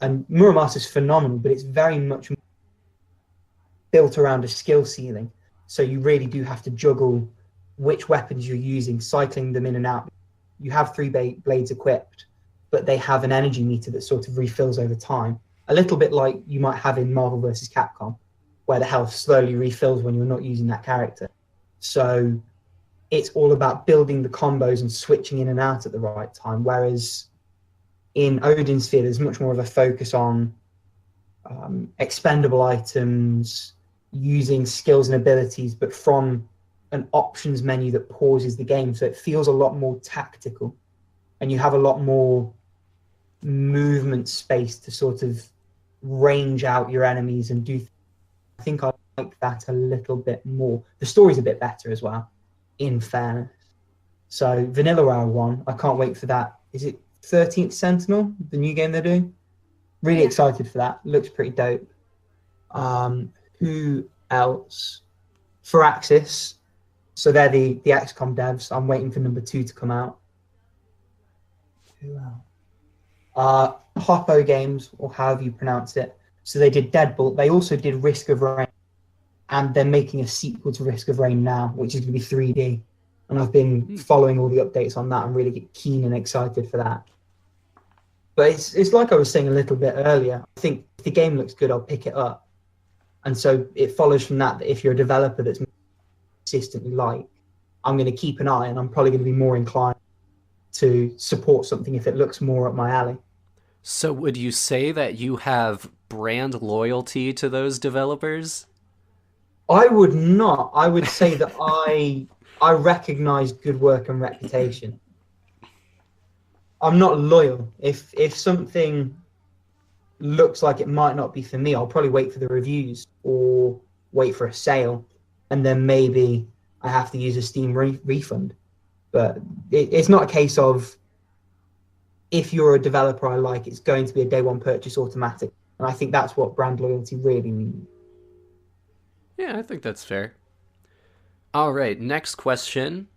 And Muramasa is phenomenal, but it's very much built around a skill ceiling. So you really do have to juggle which weapons you're using, cycling them in and out. You have three blades equipped, but they have an energy meter that sort of refills over time. A little bit like you might have in Marvel vs. Capcom, where the health slowly refills when you're not using that character. So it's all about building the combos and switching in and out at the right time. Whereas in Odin Sphere, there's much more of a focus on expendable items, using skills and abilities, but from an options menu that pauses the game. So it feels a lot more tactical, and you have a lot more movement space to sort of range out your enemies and do. I think I like that a little bit more. The story's a bit better as well, in fairness. So Vanillaware 1, I can't wait for that. Is it 13th Sentinel, the new game they're doing? Really excited for that. Looks pretty dope. Who else? Firaxis. So they're the XCOM devs. I'm waiting for number 2 to come out. Who else? Hoppo Games, or however you pronounce it. So they did Deadbolt. They also did Risk of Rain. And they're making a sequel to Risk of Rain now, which is going to be 3D. And I've been following all the updates on that. I'm really keen and excited for that. But it's like I was saying a little bit earlier. I think if the game looks good, I'll pick it up. And so it follows from that if you're a developer that's consistently like, I'm going to keep an eye, and I'm probably going to be more inclined to support something if it looks more up my alley. So would you say that you have brand loyalty to those developers? I would not. I would say that I recognize good work and reputation. I'm not loyal. If something looks like it might not be for me, I'll probably wait for the reviews or wait for a sale, and then maybe I have to use a Steam refund. But it's not a case of, if you're a developer I like, it's going to be a day one purchase automatic. And I think that's what brand loyalty really means. Yeah, I think that's fair. All right, next question.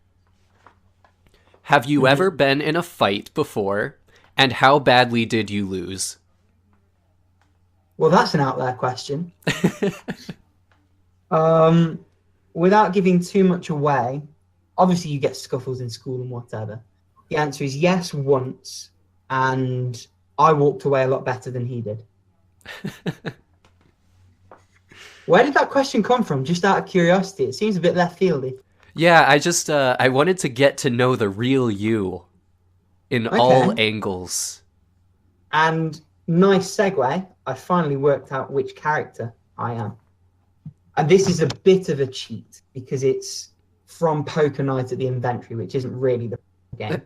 Have you ever been in a fight before, and how badly did you lose? Well, that's an out there question. Without giving too much away, obviously you get scuffles in school and whatever. The answer is yes, once, and I walked away a lot better than he did. Where did that question come from? Just out of curiosity. It seems a bit left fieldy. Yeah, I just, I wanted to get to know the real you in all angles. And nice segue, I finally worked out which character I am. And this is a bit of a cheat because it's from Poker Night at the Inventory, which isn't really the game.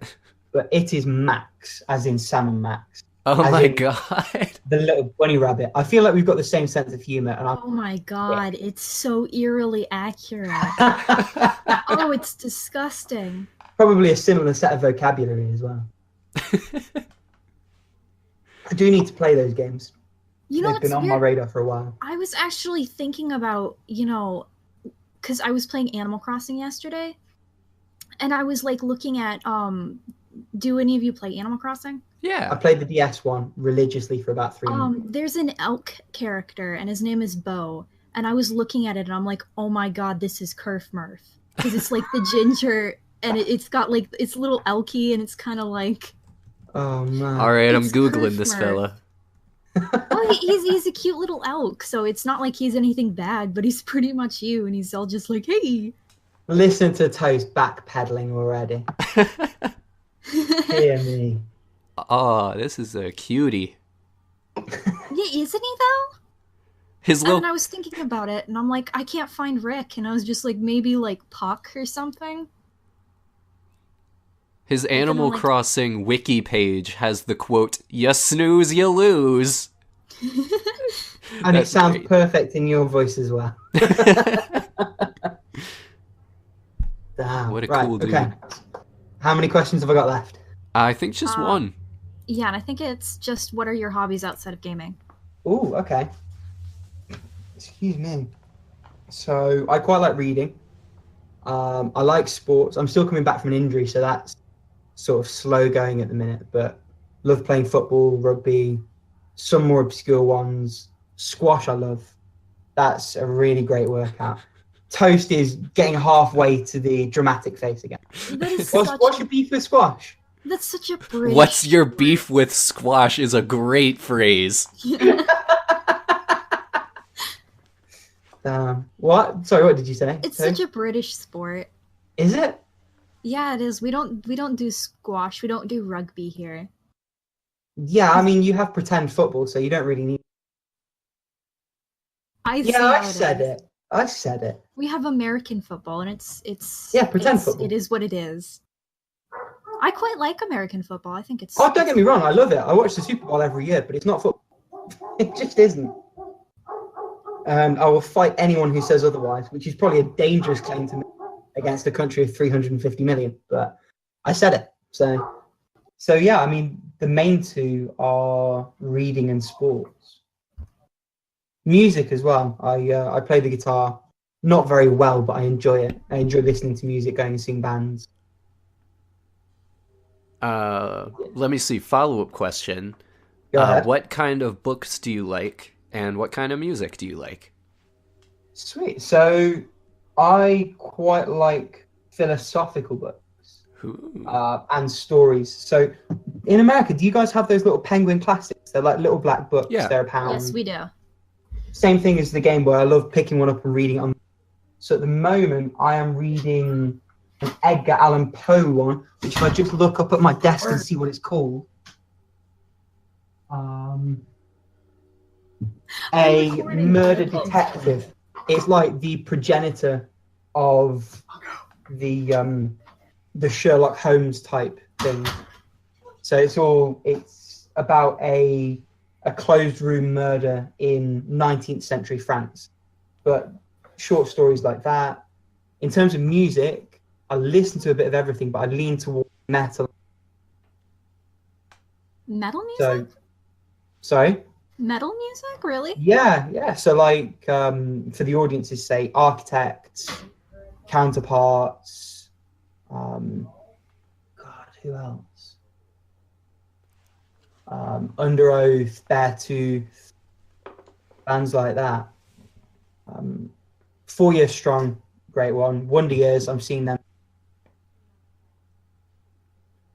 But it is Max, as in Sam and Max. Oh my god. The little bunny rabbit. I feel like we've got the same sense of humor. And Oh my god, it's so eerily accurate. Oh, it's disgusting. probably a similar set of vocabulary as well. I do need to play those games. You know They've what's been on my weird? radar for a while. I was actually thinking about, because I was playing Animal Crossing yesterday, and I was like looking at, do any of you play Animal Crossing? I Yeah. played the DS one religiously for about 3 months. There's an elk character, and his name is Bo, and I was looking at it, and I'm like, oh my god, this is Kerf Murph. Because it's like the ginger, and it's got like, it's little elky, and it's kind of like, Oh man. All right, I'm It's Googling Kerf this Murph. fella. well, he's a cute little elk, so it's not like he's anything bad, but he's pretty much you, and he's all just like, hey. Listen to Toast backpedaling already. Hear me. Oh, this is a cutie. Yeah, isn't he though? His And little then I was thinking about it, and I'm like, I can't find Rick, and I was just like, maybe like Puck or something. his Animal like- Crossing wiki page has the quote, "You snooze, you lose." And it That's sounds great. perfect in your voice as well. Damn. What a right, cool dude. Okay. How many questions have I got left? I think just one. Yeah, and I think it's just, what are your hobbies outside of gaming? Oh, okay. Excuse me. So I quite like reading. I like sports. I'm still coming back from an injury, so that's sort of slow going at the minute. But love playing football, rugby, some more obscure ones. Squash, I love. That's a really great workout. Toast is getting halfway to the dramatic face again. That is What's your beef with squash? that's such a British. What's your beef with squash is a great phrase. What? Sorry, what did you say? It's Toast? such a British sport. Is it? Yeah, it is. We don't do squash. We don't do rugby here. Yeah, I mean, you have pretend football, so you don't really need. I see Yeah, how I it said is. it. I said it. We have American football, and it's Yeah, pretend it's- football. It is what it is. I quite like American football. I think it's. Oh, don't get me wrong, I love it. I watch the Super Bowl every year, but it's not football. It just isn't. And I will fight anyone who says otherwise, which is probably a dangerous claim to make against a country of 350 million. But I said it. So yeah, I mean, the main two are reading and sports. Music as well. I play the guitar, not very well, but I enjoy it. I enjoy listening to music, going and seeing bands. Let me see. Follow-up question. Go ahead. What kind of books do you like, and what kind of music do you like? Sweet. So I quite like philosophical books Ooh. and stories. So in America, do you guys have those little Penguin classics? They're like little black books. Yeah. They're £1. Yes, we do. Same thing as the Game Boy. I love picking one up and reading on. So at the moment, I am reading an Edgar Allan Poe one, which if I just look up at my desk and see what it's called, a murder detective. It's like the progenitor of the Sherlock Holmes type thing. So it's about a closed room murder in 19th century France. But short stories like that. In terms of music, I listen to a bit of everything, but I lean towards metal. Metal music? Sorry? Metal music, really? Yeah. So like for the audience's sake, Architects, Counterparts, God, who else? Under Oath, Beartooth, bands like that. 4 Years Strong, great one. Wonder Years, I'm seeing them.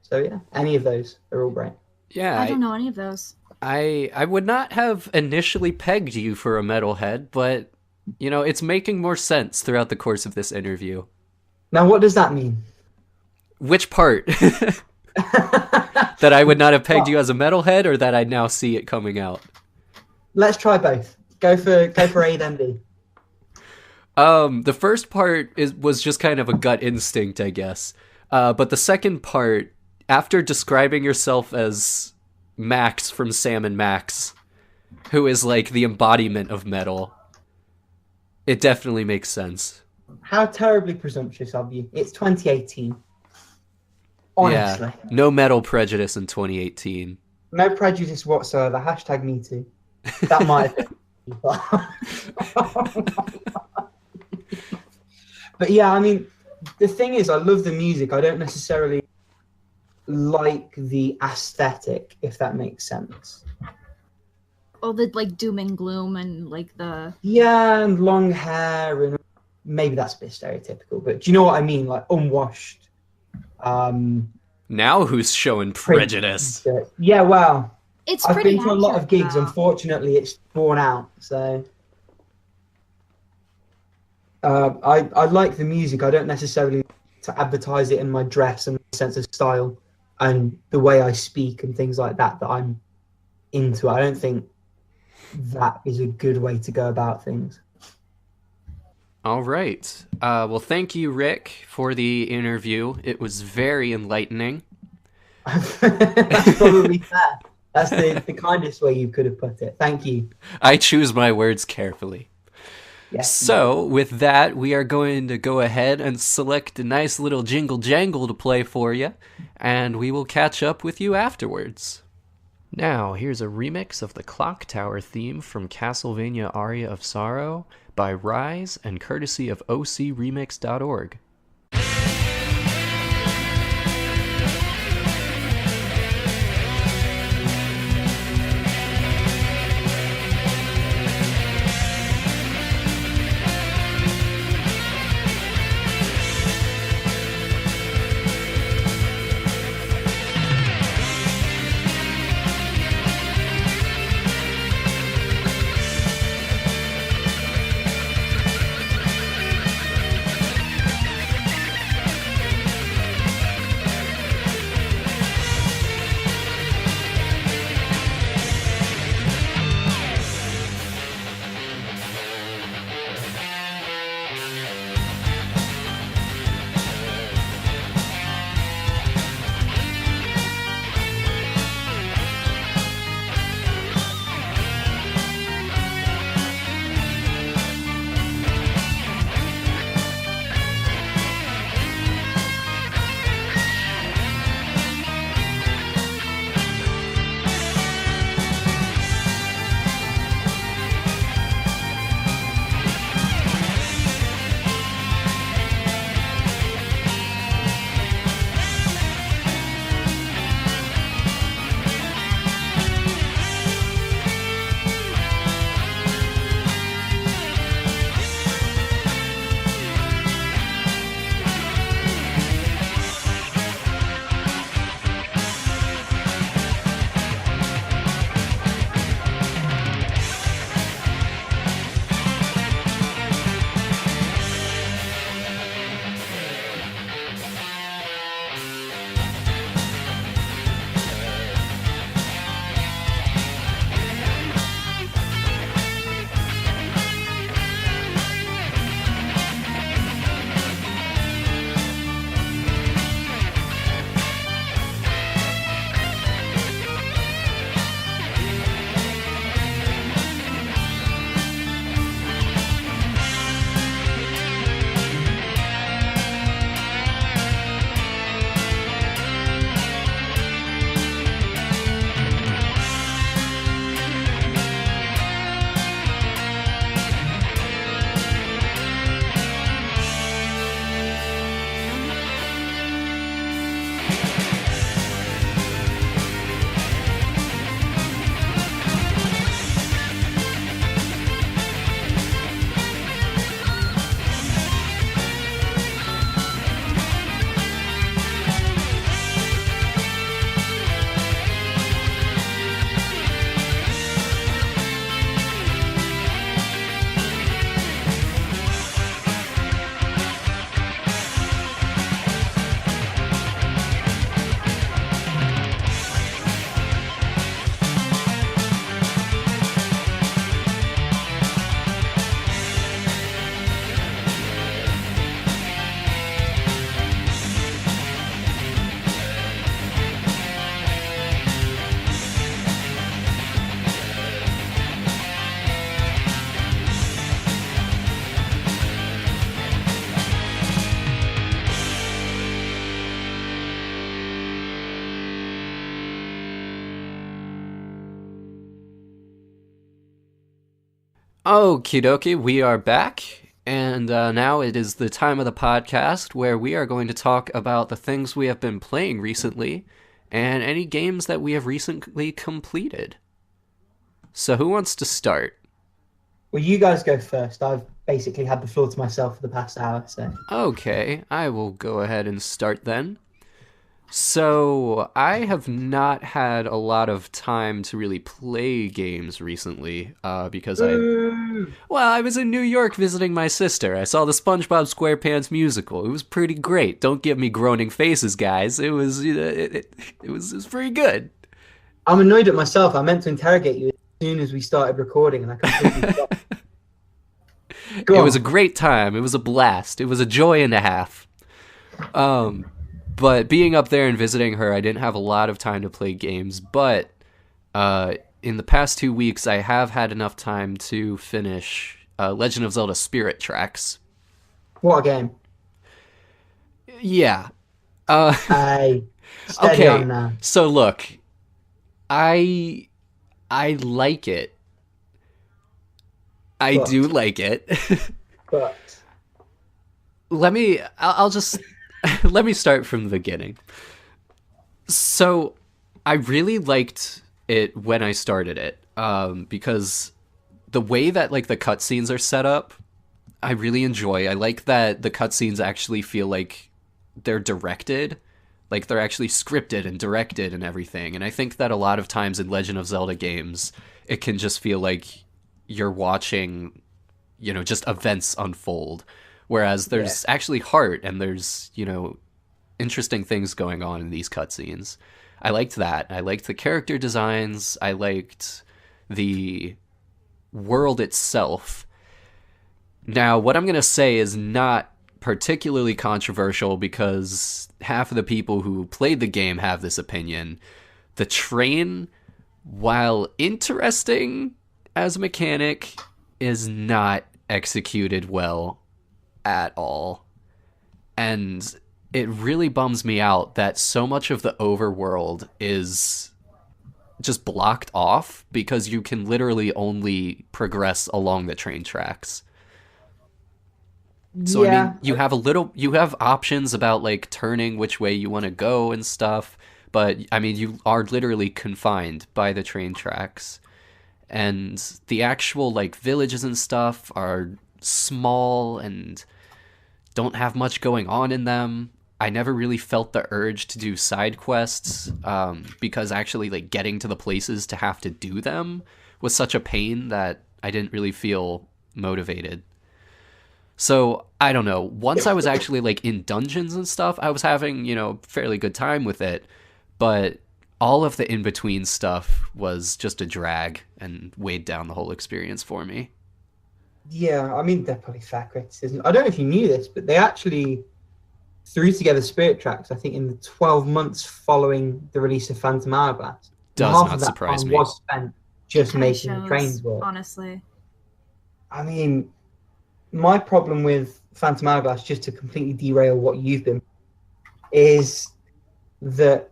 So yeah, any of those, they're all great. Yeah, I don't know any of those. I would not have initially pegged you for a metalhead, but you know, it's making more sense throughout the course of this interview. Now, what does that mean? Which part? That I would not have pegged you as a metalhead, or that I now see it coming out? Let's try both. Go for A then B. The first part was just kind of a gut instinct, I guess. But the second part, after describing yourself as Max from Sam and Max, who is like the embodiment of metal, it definitely makes sense. How terribly presumptuous of you. It's 2018. Honestly. Yeah, no metal prejudice in 2018. No prejudice whatsoever. Hashtag me too. That might have been. But yeah, I mean, the thing is, I love the music. I don't necessarily like the aesthetic, if that makes sense. Oh, the like doom and gloom and like the... Yeah, and long hair, and maybe that's a bit stereotypical, but do you know what I mean? Like unwashed. Now who's showing prejudice? Yeah, well, It's I've pretty been to a lot of accurate, gigs. though. Unfortunately, it's borne out. So I like the music. I don't necessarily to advertise it in my dress and my sense of style and the way I speak and things like that I'm into. I don't think that is a good way to go about things. All right. Well, thank you, Rick, for the interview. It was very enlightening. That's probably fair. That's the kindest way you could have put it. Thank you. I choose my words carefully. Yes. So, with that, we are going to go ahead and select a nice little jingle jangle to play for you, and we will catch up with you afterwards. Now, here's a remix of the Clock Tower theme from Castlevania Aria of Sorrow by Rise and courtesy of ocremix.org. Okie dokie, we are back, and now it is the time of the podcast where we are going to talk about the things we have been playing recently and any games that we have recently completed. So who wants to start? Well, you guys go first. I've basically had the floor to myself for the past hour, so. Okay, I will go ahead and start then. So, I have not had a lot of time to really play games recently, because I was in New York visiting my sister. I saw the SpongeBob SquarePants musical. It was pretty great. Don't give me groaning faces, guys. It was, it was pretty good. I'm annoyed at myself. I meant to interrogate you as soon as we started recording, and I completely stopped. It was a great time. It was a blast. It was a joy and a half. But being up there and visiting her, I didn't have a lot of time to play games. But in the past 2 weeks, I have had enough time to finish Legend of Zelda Spirit Tracks. What a game. Yeah. Hey, steady Okay, on now. so look, I like it. I But- do like it. But I'll just let me start from the beginning. So I really liked it when I started it, because the way that like the cutscenes are set up, I really enjoy. I like that the cutscenes actually feel like they're directed, like they're actually scripted and directed and everything. And I think that a lot of times in Legend of Zelda games, it can just feel like you're watching, just events unfold. Whereas there's actually heart and there's, interesting things going on in these cutscenes. I liked that. I liked the character designs. I liked the world itself. Now, what I'm going to say is not particularly controversial because half of the people who played the game have this opinion. The train, while interesting as a mechanic, is not executed well at all. And it really bums me out that so much of the overworld is just blocked off because you can literally only progress along the train tracks. So I mean, you have options about like turning which way you want to go and stuff, but I mean, you are literally confined by the train tracks. And the actual like villages and stuff are small and don't have much going on in them. I never really felt the urge to do side quests, because actually like getting to the places to have to do them was such a pain that I didn't really feel motivated. So I don't know. Once I was actually like in dungeons and stuff, I was having, fairly good time with it. But all of the in-between stuff was just a drag and weighed down the whole experience for me. yeah, I mean, they're probably fair criticism. I don't know if you knew this, but they actually threw together Spirit Tracks, I think, in the 12 months following the release of Phantom Hourglass. Does Half not of that surprise time me. was spent just Kinda making the shows, trains work. honestly. I mean, my problem with Phantom Hourglass, just to completely derail what you've been, is that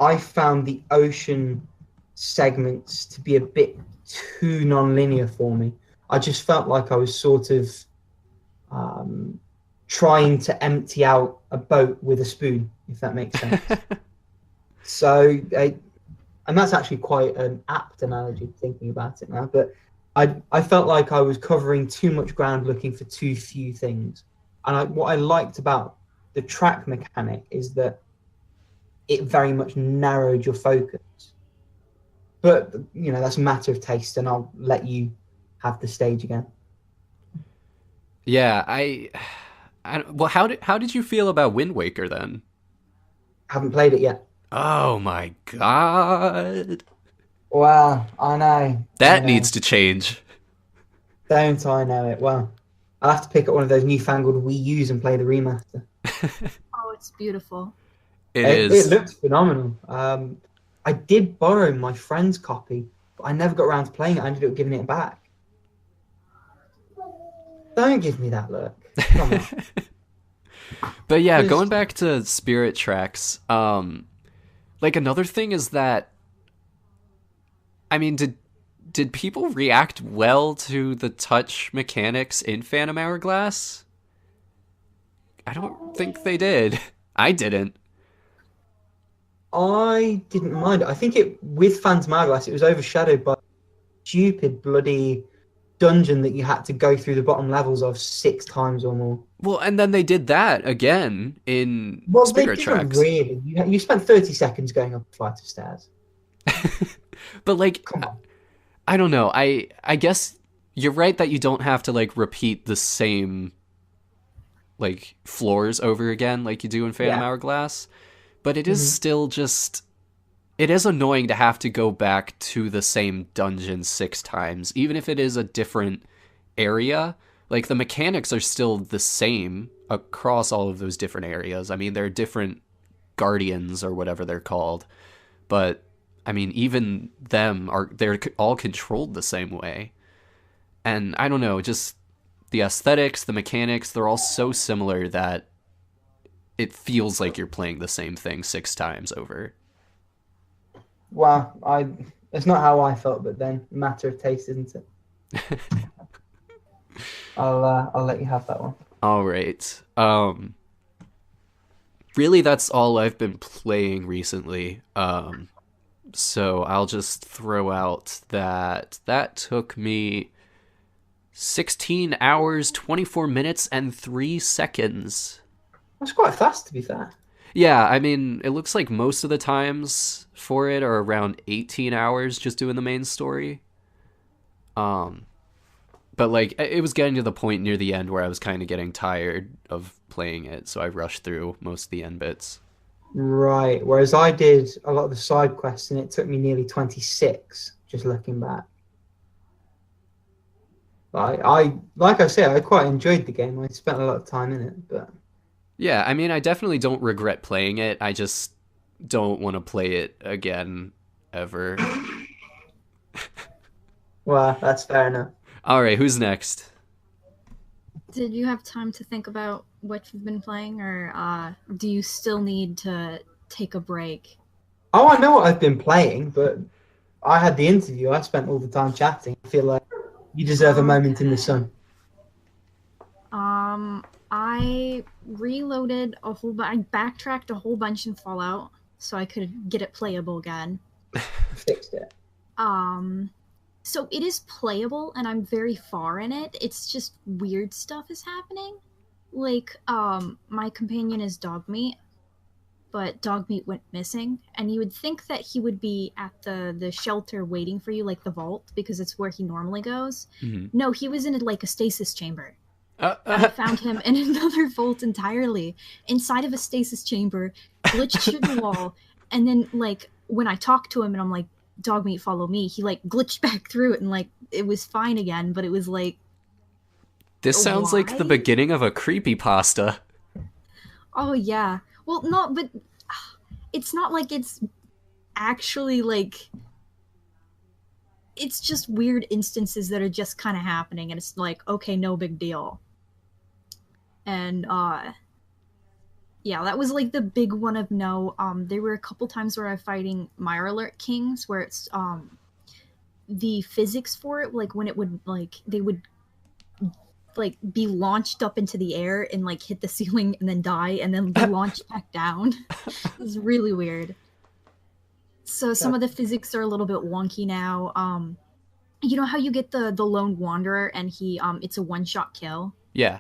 I found the ocean segments to be a bit too non-linear for me. I just felt like I was sort of trying to empty out a boat with a spoon, if that makes sense. And that's actually quite an apt analogy, thinking about it now, but I felt like I was covering too much ground looking for too few things. And what I liked about the track mechanic is that it very much narrowed your focus. But, that's a matter of taste, and I'll let you have the stage again. Yeah, well, how did you feel about Wind Waker then? Haven't played it yet. Oh my god. Well, I know. That I know. needs to change. Don't I know it? Well, I'll have to pick up one of those newfangled Wii U's and play the remaster. Oh, it's beautiful. It It is. looks phenomenal. I did borrow my friend's copy, but I never got around to playing it. I ended up giving it back. Don't give me that look. Come on. But yeah, Just- going back to Spirit Tracks, like another thing is that, I mean, did people react well to the touch mechanics in Phantom Hourglass? I don't think they did. I didn't. I didn't mind it. I think it with Phantom Hourglass, it was overshadowed by stupid bloody dungeon that you had to go through the bottom levels of 6 times or more. Well, and then they did that again in Well, they Spirit didn't Tracks. really. You spent 30 seconds going up a flight of stairs. But like, Come on. I don't know. I guess you're right that you don't have to like repeat the same like floors over again like you do in Phantom Yeah. Hourglass. But it is Mhm. still just it is annoying to have to go back to the same dungeon 6 times, even if it is a different area. Like the mechanics are still the same across all of those different areas. I mean, there are different guardians or whatever they're called, but I mean, even they're all controlled the same way. And I don't know, just the aesthetics, the mechanics, they're all so similar that it feels like you're playing the same thing 6 times over. Well, that's not how I felt, but then matter of taste, isn't it? I'll let you have that one. All right. Really, that's all I've been playing recently. So I'll just throw out that took me 16 hours, 24 minutes, and 3 seconds. That's quite fast, to be fair. Yeah, I mean, it looks like most of the times for it are around 18 hours just doing the main story. But like it was getting to the point near the end where I was kind of getting tired of playing it, so I rushed through most of the end bits. Right. Whereas I did a lot of the side quests, and it took me nearly 26, just looking back. I like I said, I quite enjoyed the game. I spent a lot of time in it, but Yeah, I mean, I definitely don't regret playing it. I just don't want to play it again ever. well, that's fair enough. All right, who's next? Did you have time to think about what you've been playing, or do you still need to take a break? Oh, I know what I've been playing, but I had the interview. I spent all the time chatting. I feel like you deserve a moment in the sun. I reloaded a whole I backtracked a whole bunch in Fallout so I could get it playable again. Fixed it. So it is playable and I'm very far in it. It's just weird stuff is happening. Like, my companion is Dogmeat, but Dogmeat went missing, and you would think that he would be at the shelter waiting for you, like the vault, because it's where he normally goes. Mhm. No, he was in like a stasis chamber. I found him in another vault entirely, inside of a stasis chamber, glitched through the wall, and then like when I talked to him and I'm like, Dogmeat, follow me, he like glitched back through it and like it was fine again, but it was like, This sounds like the why? beginning of a creepypasta. oh yeah. Well, no, but it's not like it's actually like it's just weird instances that are just kind of happening and it's like, okay, no big deal. And yeah, that was like the big one of no. There were a couple times where I'm fighting Mirelurk Kings where it's the physics for it, like when it would like they would like be launched up into the air and like hit the ceiling and then die and then be launched back down. It's really weird. So some of the physics are a little bit wonky now. You know how you get the lone wanderer and he it's a one-shot kill? Yeah.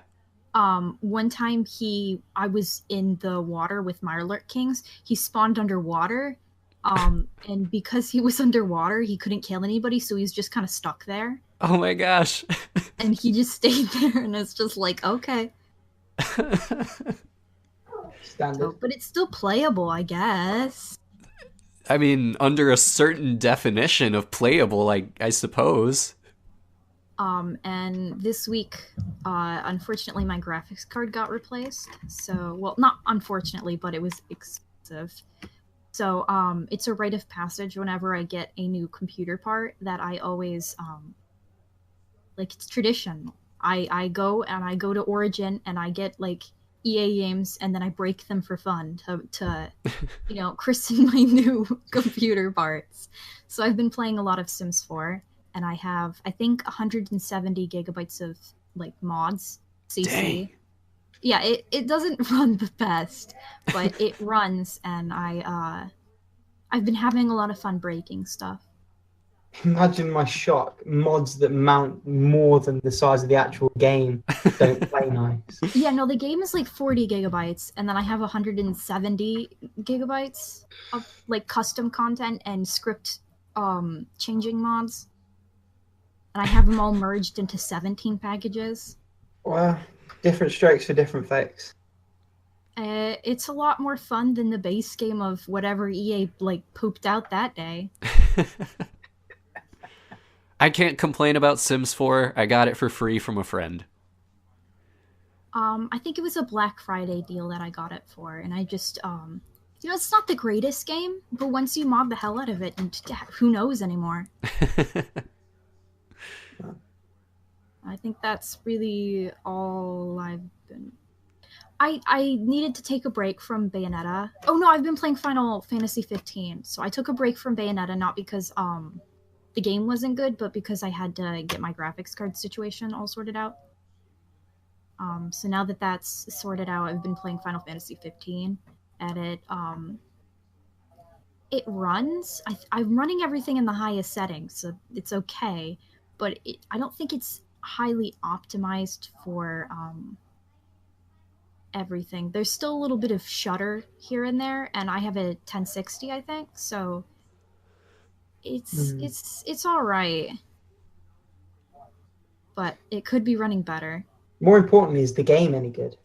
One time I was in the water with Mirelurk Kings. He spawned underwater. And because he was underwater, he couldn't kill anybody, so he was just kind of stuck there. Oh my gosh. And he just stayed there, and it's just like, okay. Standard. But it's still playable, I guess. I mean, under a certain definition of playable, I suppose. And this week, unfortunately, my graphics card got replaced. So, well, not unfortunately, but it was expensive. So, it's a rite of passage whenever I get a new computer part that I always, like, it's tradition. I go to Origin and I get, like, EA games and then I break them for fun to christen my new computer parts. So I've been playing a lot of Sims 4. and I have, I think, 170 gigabytes of like mods, CC. Dang. Yeah, it doesn't run the best, but it runs, and I've been having a lot of fun breaking stuff. Imagine my shock. Mods that mount more than the size of the actual game don't play nice. Yeah, no, the game is like 40 gigabytes, and then I have 170 gigabytes of like custom content and script changing mods. And I have them all merged into 17 packages. Well, different strokes for different folks. It's a lot more fun than the base game of whatever EA like pooped out that day. I can't complain about Sims 4. I got it for free from a friend. I think it was a Black Friday deal that I got it for, and I just it's not the greatest game, but once you mod the hell out of it, and who knows anymore. I think that's really all I've been. I needed to take a break from Bayonetta. Oh no, I've been playing Final Fantasy 15. So I took a break from Bayonetta not because the game wasn't good, but because I had to get my graphics card situation all sorted out. So now that that's sorted out, I've been playing Final Fantasy 15, and it runs. I'm running everything in the highest settings, so it's okay, but I don't think it's highly optimized for everything. There's still a little bit of stutter here and there, and I have a 1060, I think, so it's all right, but it could be running better. More importantly, is the game any good?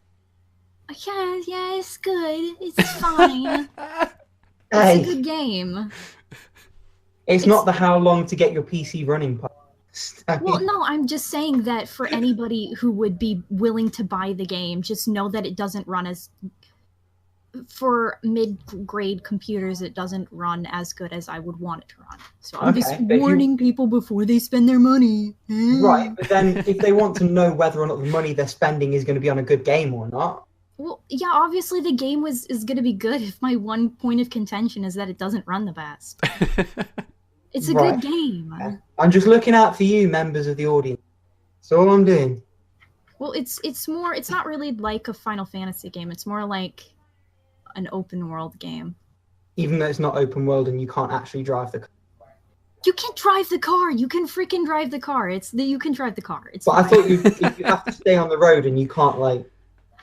Yeah, it's good. It's fine. It's Hey, a good game. it's not the how long to get your PC running part. Well, no, I'm just saying that for anybody who would be willing to buy the game, just know that it doesn't run as... For mid-grade computers, it doesn't run as good as I would want it to run. So I'm just warning people before they spend their money. Right, but then if they want to know whether or not the money they're spending is going to be on a good game or not... Well, yeah, obviously the game is going to be good if my one point of contention is that it doesn't run the best. It's a good game. Yeah. I'm just looking out for you, members of the audience. That's all I'm doing. Well, it's not really like a Final Fantasy game. It's more like an open world game. Even though it's not open world and you can't actually drive the car. You can drive the car. You can freaking drive the car. You can drive the car. It's but fine. I thought you have to stay on the road and you can't like...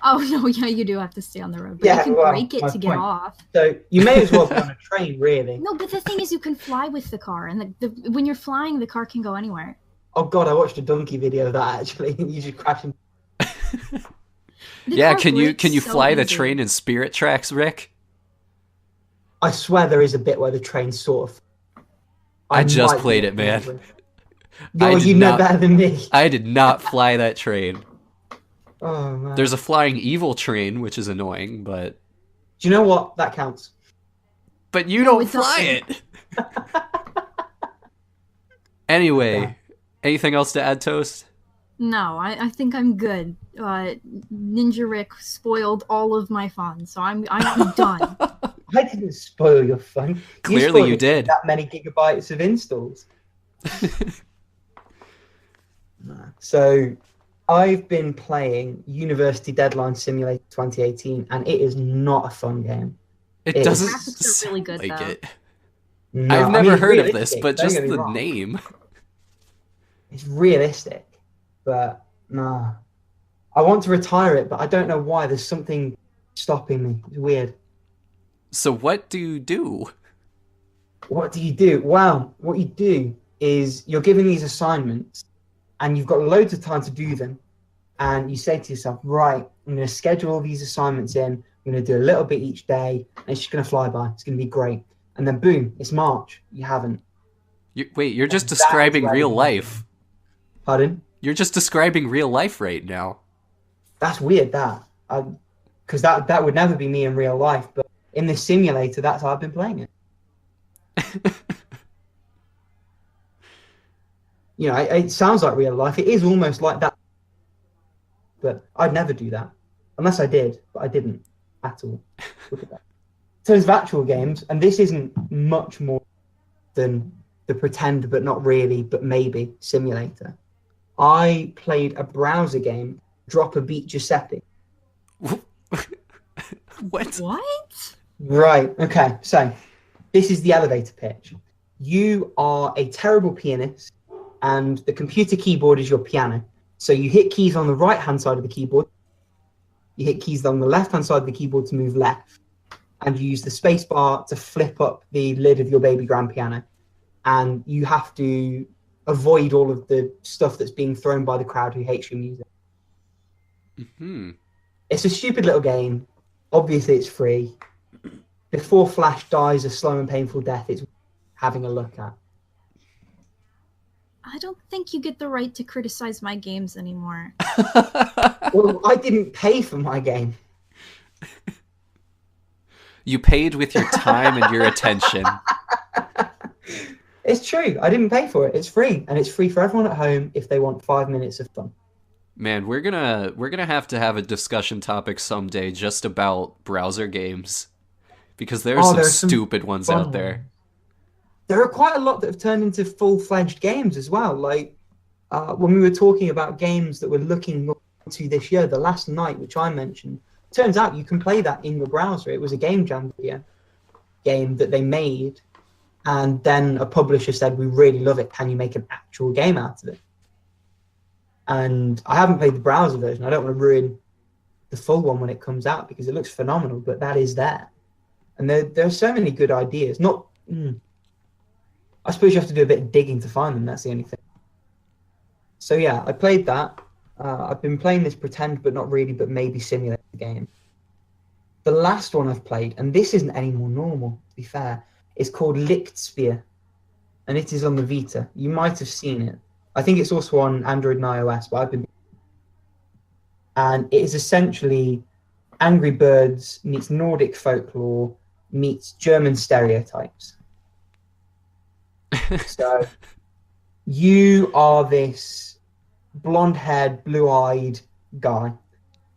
Oh, no, yeah, you do have to stay on the road. But Yeah, you can well, break it my to get point. off. So you may as well be on a train, really. No, but the thing is you can fly with the car. And when you're flying, the car can go anywhere. Oh god, I watched a donkey video of that actually. You just crash into... Yeah, can you so fly the easy. train in Spirit Tracks, Rick? I swear there is a bit where the train sort of... I just might played be it, man. No, I did you know not- better than me. I did not fly that train. Oh man. There's a flying evil train, which is annoying, but Do you know what? That counts. you don't it's fly okay. it. Anyway, Yeah. anything else to add, Toast? No, I think I'm good. Ninja Rick spoiled all of my fun, so I'm done. I didn't spoil your fun. Clearly spoiled you it did. with that many gigabytes of installs. So, I've been playing University Deadline Simulator 2018, and it is not a fun game. It It doesn't Graphics are really good, sound like though. it. No, I've I never mean, it's heard of this, realistic, but don't just get me the wrong. name. It's realistic, but nah. I want to retire it, but I don't know why. There's something stopping me. It's weird. So what do you do? What do you do? Well, what you do is you're given these assignments and you've got loads of time to do them. And you say to yourself, right, I'm going to schedule all these assignments in. I'm going to do a little bit each day. And it's just going to fly by. It's going to be great. And then boom, it's March. You haven't. Wait, you're just That is describing where real you- life. Pardon? You're just describing real life right now. That's weird, that. Because that would never be me in real life. But in this simulator, that's how I've been playing it. You know, it sounds like real life. It is almost like that. But I'd never do that. Unless I did, but I didn't at all. Look at that. So there's actual games, and this isn't much more than the pretend but not really but maybe simulator. I played a browser game, Drop a Beat Giuseppe. What? What? Right, okay, so this is the elevator pitch. You are a terrible pianist, and the computer keyboard is your piano. So you hit keys on the right-hand side of the keyboard, you hit keys on the left-hand side of the keyboard to move left, and you use the space bar to flip up the lid of your baby grand piano. And you have to avoid all of the stuff that's being thrown by the crowd who hates your music. Mm-hmm. It's a stupid little game. Obviously, it's free. Before Flash dies a slow and painful death, it's having a look at. I don't think you get the right to criticize my games anymore. Well, I didn't pay for my game. You paid with your time and your attention. It's true. I didn't pay for it. It's free, and it's free for everyone at home if they want 5 minutes of fun. Man, we're gonna have to have a discussion topic someday just about browser games, because there are some stupid ones out there. There are quite a lot that have turned into full-fledged games as well. Like when we were talking about games that we're looking to this year, The Last Night, which I mentioned, turns out you can play that in your browser. It was a Game Jam video game that they made, and then a publisher said, "We really love it. Can you make an actual game out of it?" And I haven't played the browser version. I don't want to ruin the full one when it comes out because it looks phenomenal, but that is there. And there are so many good ideas. I suppose you have to do a bit of digging to find them. That's the only thing. So yeah, I played that. I've been playing this pretend but not really but maybe simulator game. The last one I've played, and this isn't any more normal, to be fair, is called Lichtsphere, and it is on the Vita. You might have seen it. I think it's also on Android and iOS, but and it is essentially Angry Birds meets Nordic folklore meets German stereotypes. So you are this blonde-haired, blue-eyed guy,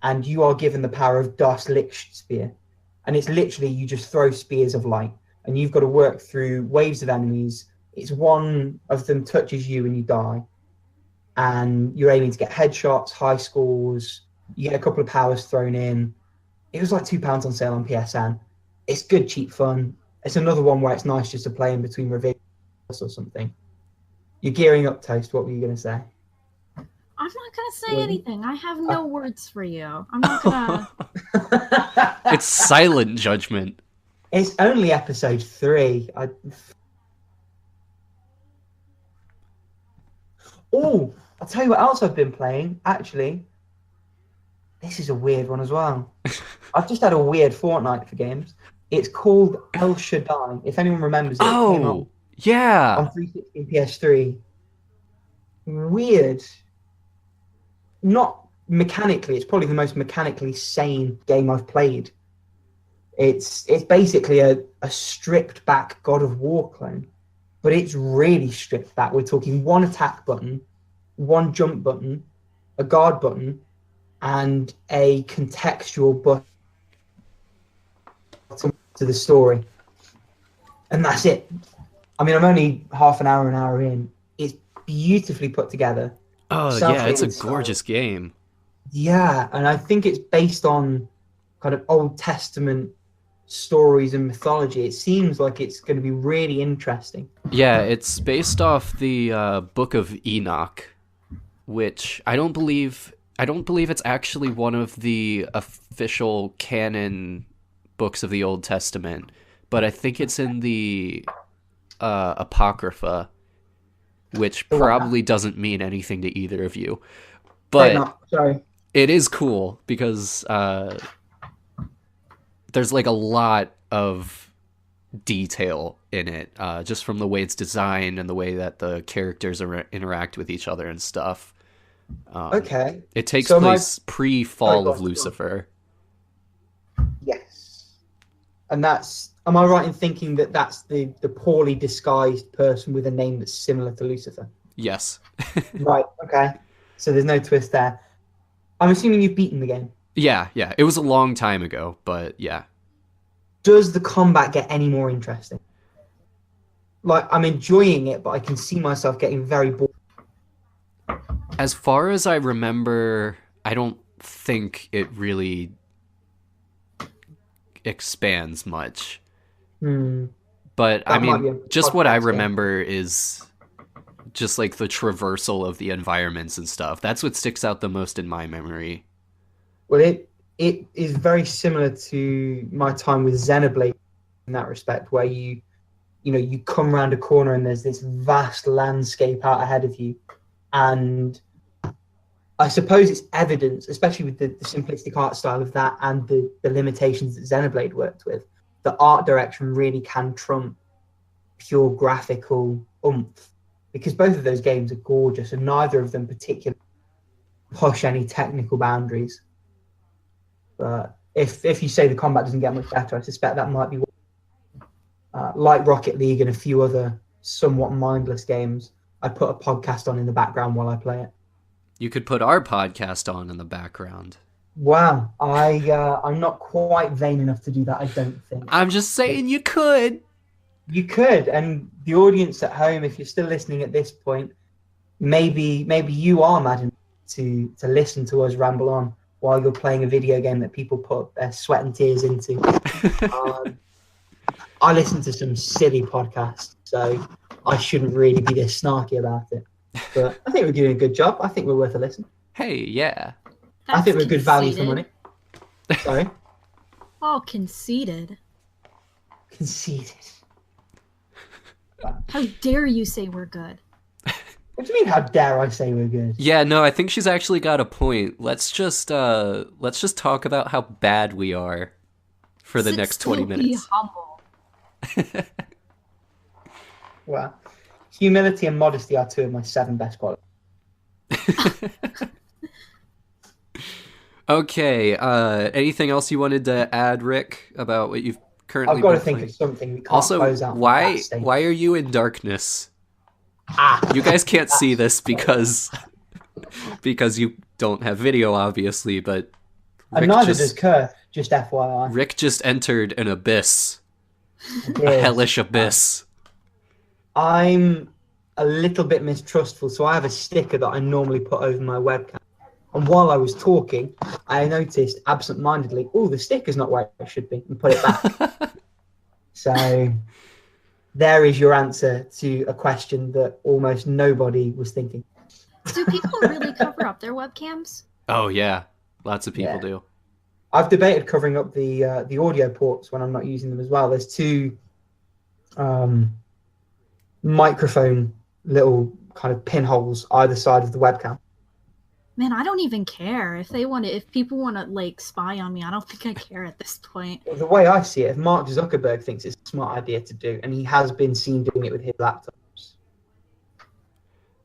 and you are given the power of Das Lichtsphere. And it's literally you just throw spears of light, and you've got to work through waves of enemies. It's one of them touches you and you die. And you're aiming to get headshots, high scores. You get a couple of powers thrown in. It was like £2 on sale on PSN. It's good, cheap fun. It's another one where it's nice just to play in between revisions or something. You're gearing up, Toast. What were you going to say? I'm not going to say anything. I have no words for you. I'm not going to... It's silent judgment. It's only episode 3. Oh, I'll tell you what else I've been playing, actually. This is a weird one as well. I've just had a weird fortnight for games. It's called El Shaddai. If anyone remembers it. Oh, yeah. On 360 and PS3. Weird. Not mechanically. It's probably the most mechanically sane game I've played. It's basically a stripped back God of War clone. But it's really stripped back. We're talking one attack button, one jump button, a guard button, and a contextual button to the story. And that's it. I mean, I'm only half an hour in. It's beautifully put together. Oh, yeah, it's a gorgeous game. Yeah, and I think it's based on kind of Old Testament stories and mythology. It seems like it's going to be really interesting. Yeah, it's based off the Book of Enoch, which I don't believe it's actually one of the official canon books of the Old Testament, but I think it's in the Apocrypha, which probably doesn't mean anything to either of you. But it is cool because there's like a lot of detail in it, just from the way it's designed and the way that the characters interact with each other and stuff. Okay. It takes place pre-Fall of Lucifer. Yes. And am I right in thinking that that's the poorly disguised person with a name that's similar to Lucifer? Yes. Right, okay. So there's no twist there. I'm assuming you've beaten the game. Yeah. It was a long time ago, but yeah. Does the combat get any more interesting? like I'm enjoying it, but I can see myself getting very bored. As far as I remember, I don't think it really expands much. Hmm. But I That might be mean, a just what I podcast game. remember is just like the traversal of the environments and stuff. That's what sticks out the most in my memory. Well, it is very similar to my time with Xenoblade in that respect, where you come around a corner and there's this vast landscape out ahead of you, and I suppose it's evidence, especially with the simplistic art style of that and the limitations that Xenoblade worked with. The art direction really can trump pure graphical oomph, because both of those games are gorgeous and neither of them particularly push any technical boundaries. But if you say the combat doesn't get much better, I suspect that might be like Rocket League and a few other somewhat mindless games. I put a podcast on in the background while I play it. You could put our podcast on in the background. Wow, I'm not quite vain enough to do that. I don't think I'm just saying you could. you could, and the audience at home, if you're still listening at this point, maybe you are mad enough to listen to us ramble on while you're playing a video game that people put their sweat and tears into. I listen to some silly podcasts, so I shouldn't really be this snarky about it. But I think we're doing a good job. I think we're worth a listen. Hey, yeah. I think we're good value for conceited. money. Sorry, Oh, conceited. conceited. How dare you say we're good? What do you mean? How dare I say we're good? Yeah, no, I think she's actually got a point. Let's just talk about how bad we are for the next 20 Still minutes. Be humble. Well, humility and modesty are two of my 7 best qualities. Okay, anything else you wanted to add, Rick, about what you've currently I've got to been think playing? of something we can't Also, close out. why are you in darkness? You guys can't see this because you don't have video, obviously, but And neither does Kurth, just FYI. Rick just entered an abyss, a Yes. hellish abyss. I'm a little bit mistrustful, so I have a sticker that I normally put over my webcam. And while I was talking, I noticed absent-mindedly, oh, the sticker's not where it should be, and put it back. So there is your answer to a question that almost nobody was thinking. Do people really cover up their webcams? Oh yeah, lots of people Yeah. do. I've debated covering up the audio ports when I'm not using them as well. There's 2 microphone little kind of pinholes either side of the webcam. Man, I don't even care if people want to like spy on me. I don't think I care at this point. The way I see it, if Mark Zuckerberg thinks it's a smart idea to do, and he has been seen doing it with his laptops,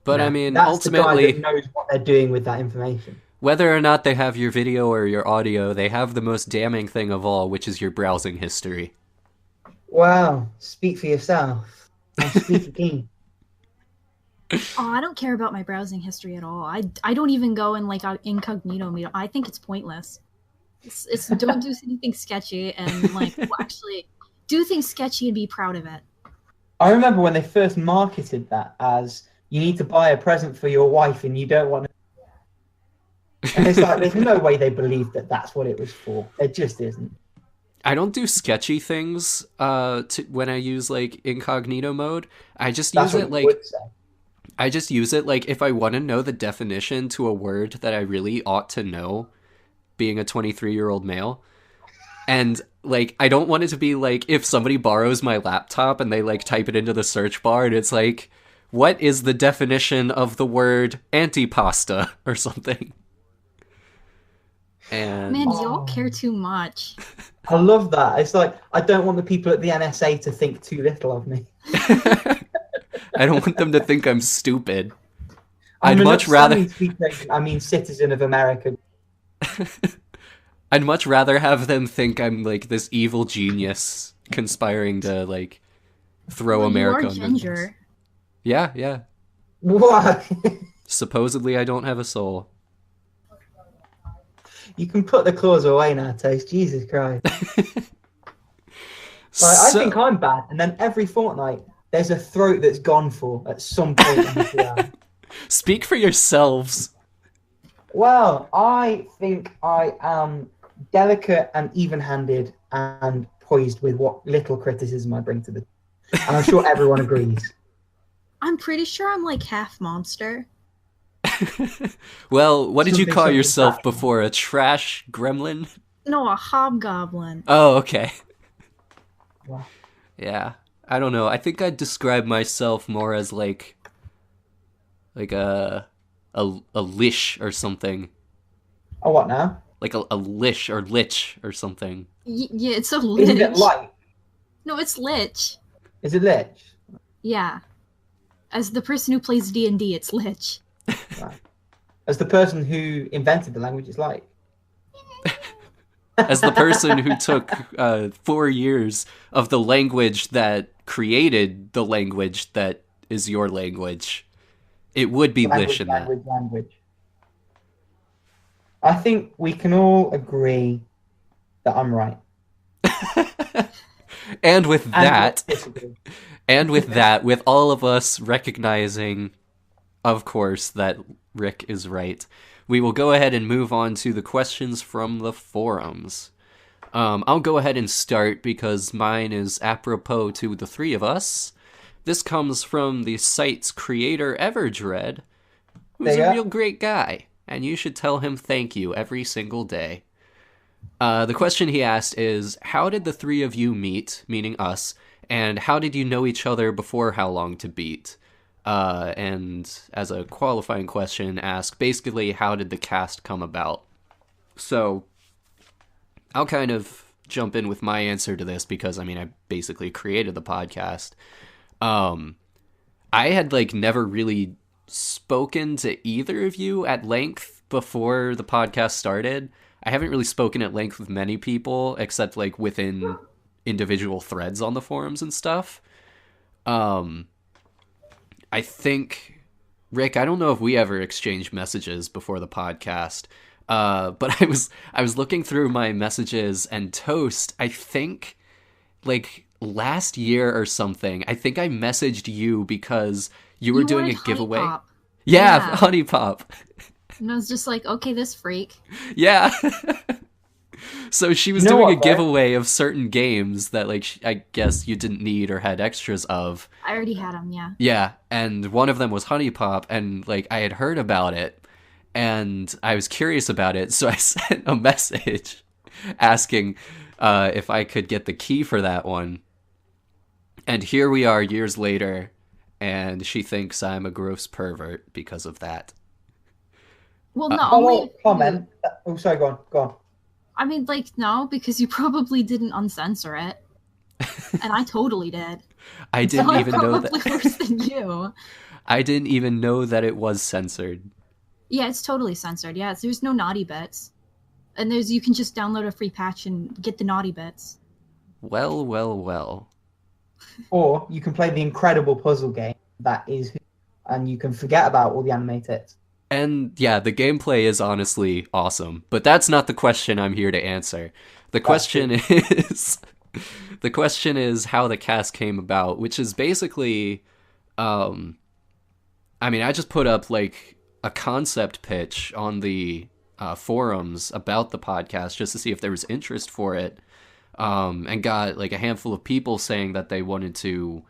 But yeah, I mean, that's ultimately, the guy that knows what they're doing with that information. whether or not they have your video or your audio, they have the most damning thing of all, which is your browsing history. Wow, speak for yourself. I'm speaking clean. Oh, I don't care about my browsing history at all. I don't even go in like an incognito mode. I think it's pointless. It's don't do anything sketchy and like well, actually do things sketchy and be proud of it. I remember when they first marketed that as you need to buy a present for your wife and you don't want to. And it's like, there's no way they believed that that's what it was for. It just isn't. I don't do sketchy things when I use like incognito mode. I just That's use what it you like would say. I just use it like if I want to know the definition to a word that I really ought to know, being a 23-year-old male. And like I don't want it to be like if somebody borrows my laptop and they like type it into the search bar and it's like, what is the definition of the word antipasta or something? And Man, y'all care too much. I love that. It's like, I don't want the people at the NSA to think too little of me. I don't want them to think I'm stupid. I'm I'd an much rather upstanding speaker, I mean, citizen of America. I'd much rather have them think I'm like this evil genius conspiring to like throw Well, America you are under the ginger. bus. Yeah. What? Supposedly I don't have a soul. You can put the claws away now, Toast. Jesus Christ. Like, I So- think I'm bad, and then every fortnight there's a throat that's gone for at some point in this round. Speak for yourselves. Well, I think I am delicate and even-handed and poised with what little criticism I bring to the... And I'm sure everyone agrees. I'm pretty sure I'm like half monster. Well, what did you call Something yourself trash. before? A trash gremlin? No, a hobgoblin. Oh, okay. Wow. Yeah. I don't know. I think I'd describe myself more as like a lish or something. Oh, what now? Like a lish or lich or something. Yeah, it's a Isn't it lich. light? No, it's lich. Is it lich? Yeah. As the person who plays D&D, it's lich. Right. As the person who invented the language, it's like... As the person who took 4 years of the language that created the language that is your language, it would be lish in that. Language. I think we can all agree that I'm right. And with And that, disagree. and with that, with all of us recognizing, of course, that Rick is right, we will go ahead and move on to the questions from the forums. I'll go ahead and start because mine is apropos to the three of us. This comes from the site's creator, Everdread, who's a real great guy, and you should tell him thank you every single day. The question he asked is, how did the three of you meet, meaning us, and how did you know each other before How Long to Beat? And as a qualifying question, ask basically, how did the cast come about? So I'll kind of jump in with my answer to this because, I mean, I basically created the podcast. I had never really spoken to either of you at length before the podcast started. I haven't really spoken at length with many people except within individual threads on the forums and stuff. I think, Rick, I don't know if we ever exchanged messages before the podcast, but I was looking through my messages, and Toast, I think, last year or something, I think I messaged you because you were doing a giveaway. Honey Pop. Yeah, Yeah. Honey Pop. And I was just like, okay, this freak. Yeah. So she was You know doing a what, though? giveaway of certain games that I guess you didn't need or had extras of. I already had him, yeah. Yeah, and one of them was Honey Pop, and I had heard about it, and I was curious about it, so I sent a message asking if I could get the key for that one. And here we are years later, and she thinks I'm a gross pervert because of that. Well, no, Follow comment. Oh, sorry, go on. I mean, no, because you probably didn't uncensor it. And I totally did. I didn't So even know I'm probably that. worse than you. I didn't even know that it was censored. Yeah, it's totally censored. Yeah, there's no naughty bits. And you can just download a free patch and get the naughty bits. Well, well, well. Or you can play the incredible puzzle game that is, and you can forget about all the animated. And yeah, the gameplay is honestly awesome, but that's not the question I'm here to answer. The question is the question is how the cast came about, which is basically I mean, I just put up a concept pitch on the forums about the podcast just to see if there was interest for it. And got a handful of people saying that they wanted to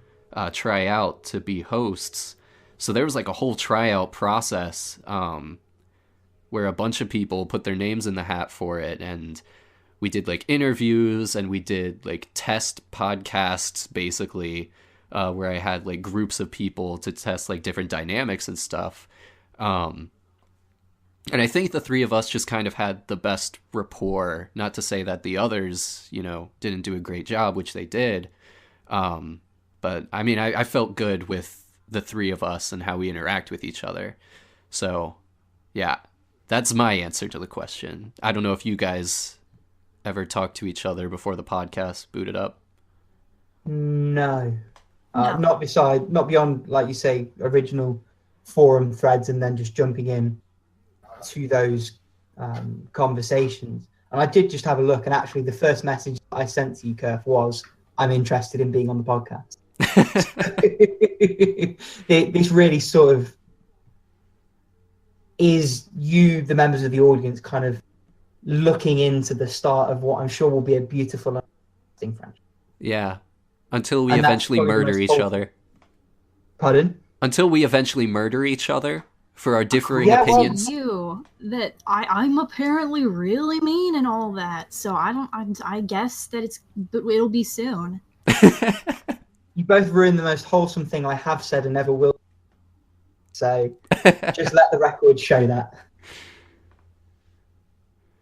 try out to be hosts. So there was a whole tryout process where a bunch of people put their names in the hat for it, and we did interviews and we did test podcasts basically, where I had groups of people to test different dynamics and stuff. And I think the three of us just kind of had the best rapport, not to say that the others, didn't do a great job, which they did. But I mean, I felt good with the three of us and how we interact with each other. So yeah, that's my answer to the question. I don't know if you guys ever talked to each other before the podcast booted up. No. No. Not beyond, like you say, original forum threads and then just jumping in to those conversations. And I did just have a look, and actually the first message I sent to you, Kurf, was, I'm interested in being on the podcast. This really sort of is you, the members of the audience, kind of looking into the start of what I'm sure will be a beautiful and interesting friendship. Yeah. Until we And that's eventually probably the murder most each wholesome. other. Pardon? Until we eventually murder each other for our differing Yeah, well, opinions. You that I'm apparently really mean and all that, so I guess that it'll be soon. You both ruined the most wholesome thing I have said and never will. So just let the record show that.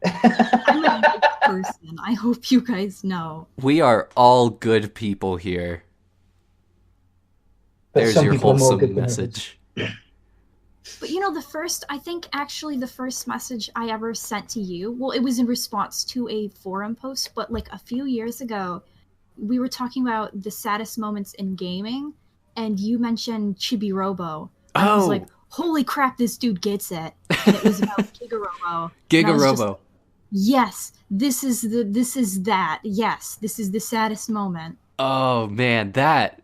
I'm a good person. I hope you guys know. We are all good people here. But There's some your people are more wholesome good than others. message. But you know, the first message I ever sent to you, well, it was in response to a forum post, but like a few years ago, we were talking about the saddest moments in gaming, and you mentioned Chibi Robo. And I was like, holy crap, this dude gets it. And it was about Giga Robo. Giga Robo. Yes, this is that. Yes, this is the saddest moment. Oh man, that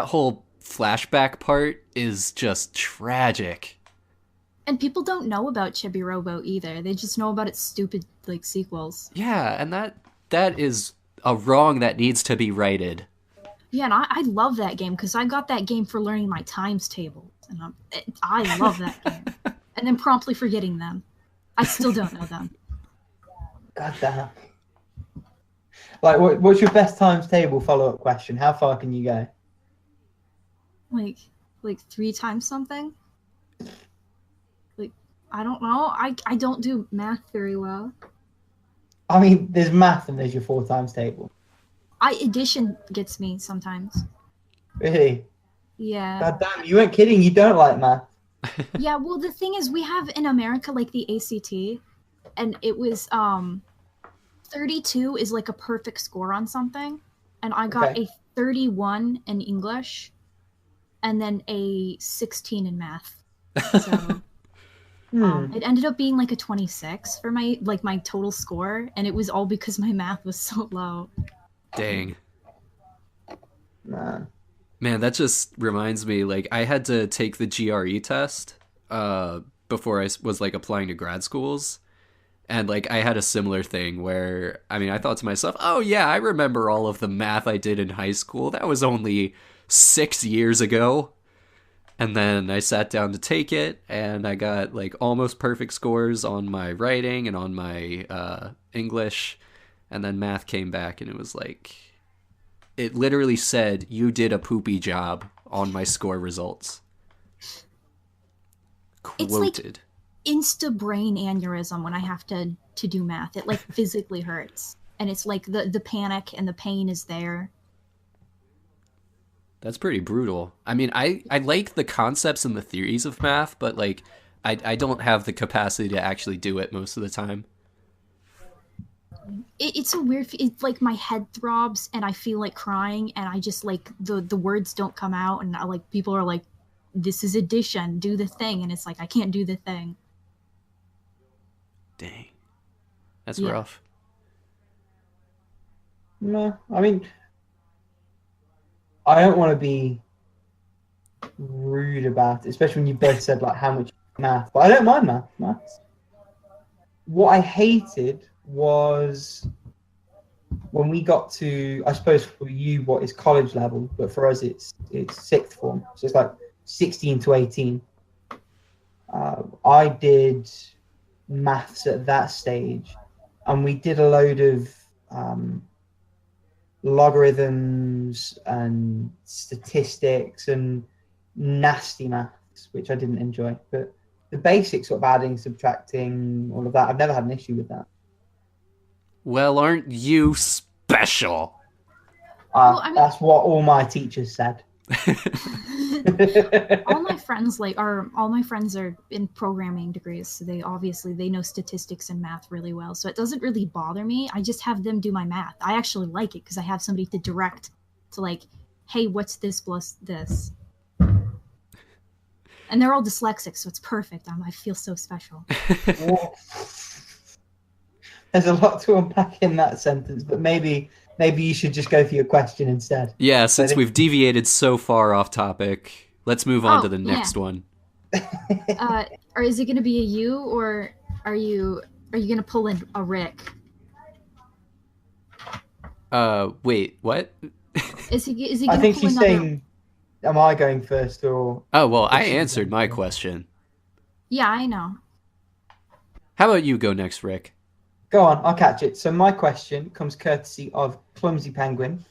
whole flashback part is just tragic. And people don't know about Chibi Robo either. They just know about its stupid like sequels. Yeah, and that is a wrong that needs to be righted. Yeah, and I love that game because I got that game for learning my times tables, and I love that game. And then promptly forgetting them. I still don't know them. God damn. Like, what's your best times table follow-up question? How far can you go? Like 3 times something? Like, I don't know. I don't do math very well. I mean, there's math and there's your 4 times table. Addition gets me sometimes. Really? Yeah. God damn, you weren't kidding. You don't like math. Yeah, well, the thing is, we have in America, like, the ACT, and it was, 32 is, like, a perfect score on something, and I got Okay. a 31 in English, and then a 16 in math. So, it ended up being, like, a 26 for my total score, and it was all because my math was so low. Dang. Man. Man, that just reminds me, like, I had to take the GRE test before I was, like, applying to grad schools. And, like, I had a similar thing where, I mean, I thought to myself, oh, yeah, I remember all of the math I did in high school. That was only 6 years ago. And then I sat down to take it, and I got, like, almost perfect scores on my writing and on my English. And then math came back, and it was like... It literally said, you did a poopy job on my score results. It's like Quoted. insta brain aneurysm when I have to do math. It like physically hurts. And it's like the panic and the pain is there. That's pretty brutal. I mean, I like the concepts and the theories of math, but like I don't have the capacity to actually do it most of the time. It's a weird. It's like my head throbs and I feel like crying, and I just like the words don't come out, and I, like people are like, "This is addition, do the thing," and it's like I can't do the thing. Dang, that's Yeah. rough. No, I mean, I don't want to be rude about it, especially when you both said like how much math, but I don't mind maths. What I hated was when we got to, I suppose for you, what is college level, but for us it's sixth form, so it's like 16 to 18. I did maths at that stage, and we did a load of logarithms and statistics and nasty maths, which I didn't enjoy. But the basics, sort of adding, subtracting, all of that, I've never had an issue with that. Well, aren't you special? Well, I mean- That's what all my teachers said. all my friends are in programming degrees, so they know statistics and math really well, so it doesn't really bother me. I just have them do my math. I actually like it because I have somebody to direct to, like, hey, what's this plus this, and they're all dyslexic, so it's perfect. I feel so special. There's a lot to unpack in that sentence, but maybe maybe you should just go for your question instead. Yeah, since think- we've deviated so far off topic, let's move on Oh, to the yeah. next one. Or is it gonna be a you, or are you gonna pull in a Rick? Wait, what? Is he I gonna think pull she's another? saying, am I going first or? Oh, well, I She- answered my question. Yeah, I know. How about you go next, Rick? Go on, I'll catch it. So my question comes courtesy of Clumsy Penguin,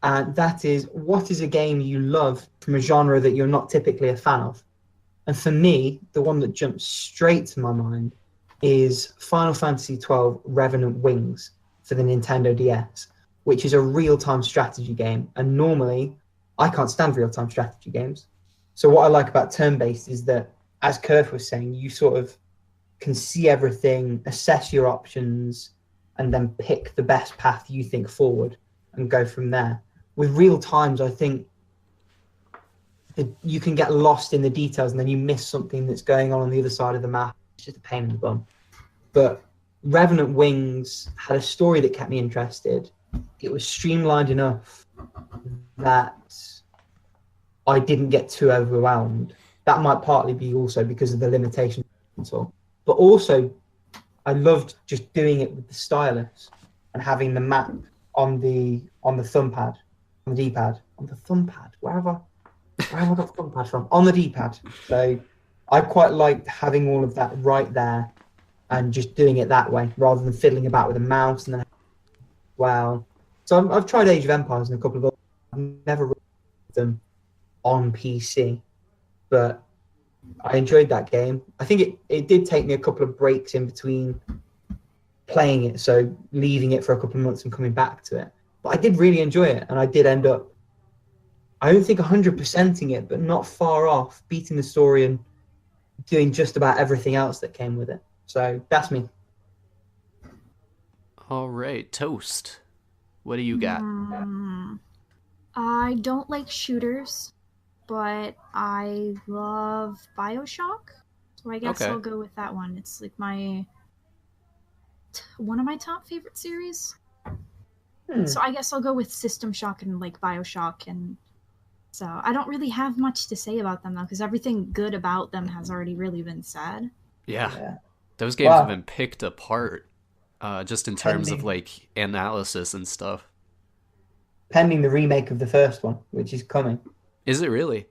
and that is, what is a game you love from a genre that you're not typically a fan of? And for me, the one that jumps straight to my mind is Final Fantasy XII Revenant Wings for the Nintendo DS, which is a real-time strategy game. And normally, I can't stand real-time strategy games. So what I like about turn-based is that, as Kurth was saying, you sort of can see everything, assess your options, and then pick the best path you think forward and go from there. With real times, I think that you can get lost in the details and then you miss something that's going on the other side of the map. It's just a pain in the bum. But Revenant Wings had a story that kept me interested. It was streamlined enough that I didn't get too overwhelmed. That might partly be also because of the limitations of the console. But also, I loved just doing it with the stylus and having the map on the thumbpad, on the D-pad, on the thumbpad. Where have I got thumbpad from? On the D-pad. So I quite liked having all of that right there and just doing it that way rather than fiddling about with a mouse and then. Wow. So I've tried Age of Empires and a couple of others. I've never run them on PC, but I enjoyed that game. I think it did take me a couple of breaks in between playing it, so leaving it for a couple of months and coming back to it. But I did really enjoy it, and I did end up, I don't think 100%ing it, but not far off, beating the story and doing just about everything else that came with it. So that's me. All right, Toast. What do you got? I don't like shooters, but I love BioShock. So I guess Okay. I'll go with that one. It's like one of my top favorite series. So I guess I'll go with System Shock and like BioShock, and so I don't really have much to say about them though, because everything good about them has already really been said. Yeah. Those games Wow. have been picked apart, just in terms of Pending. like analysis and stuff. Pending the remake of the first one, which is coming. Is it really?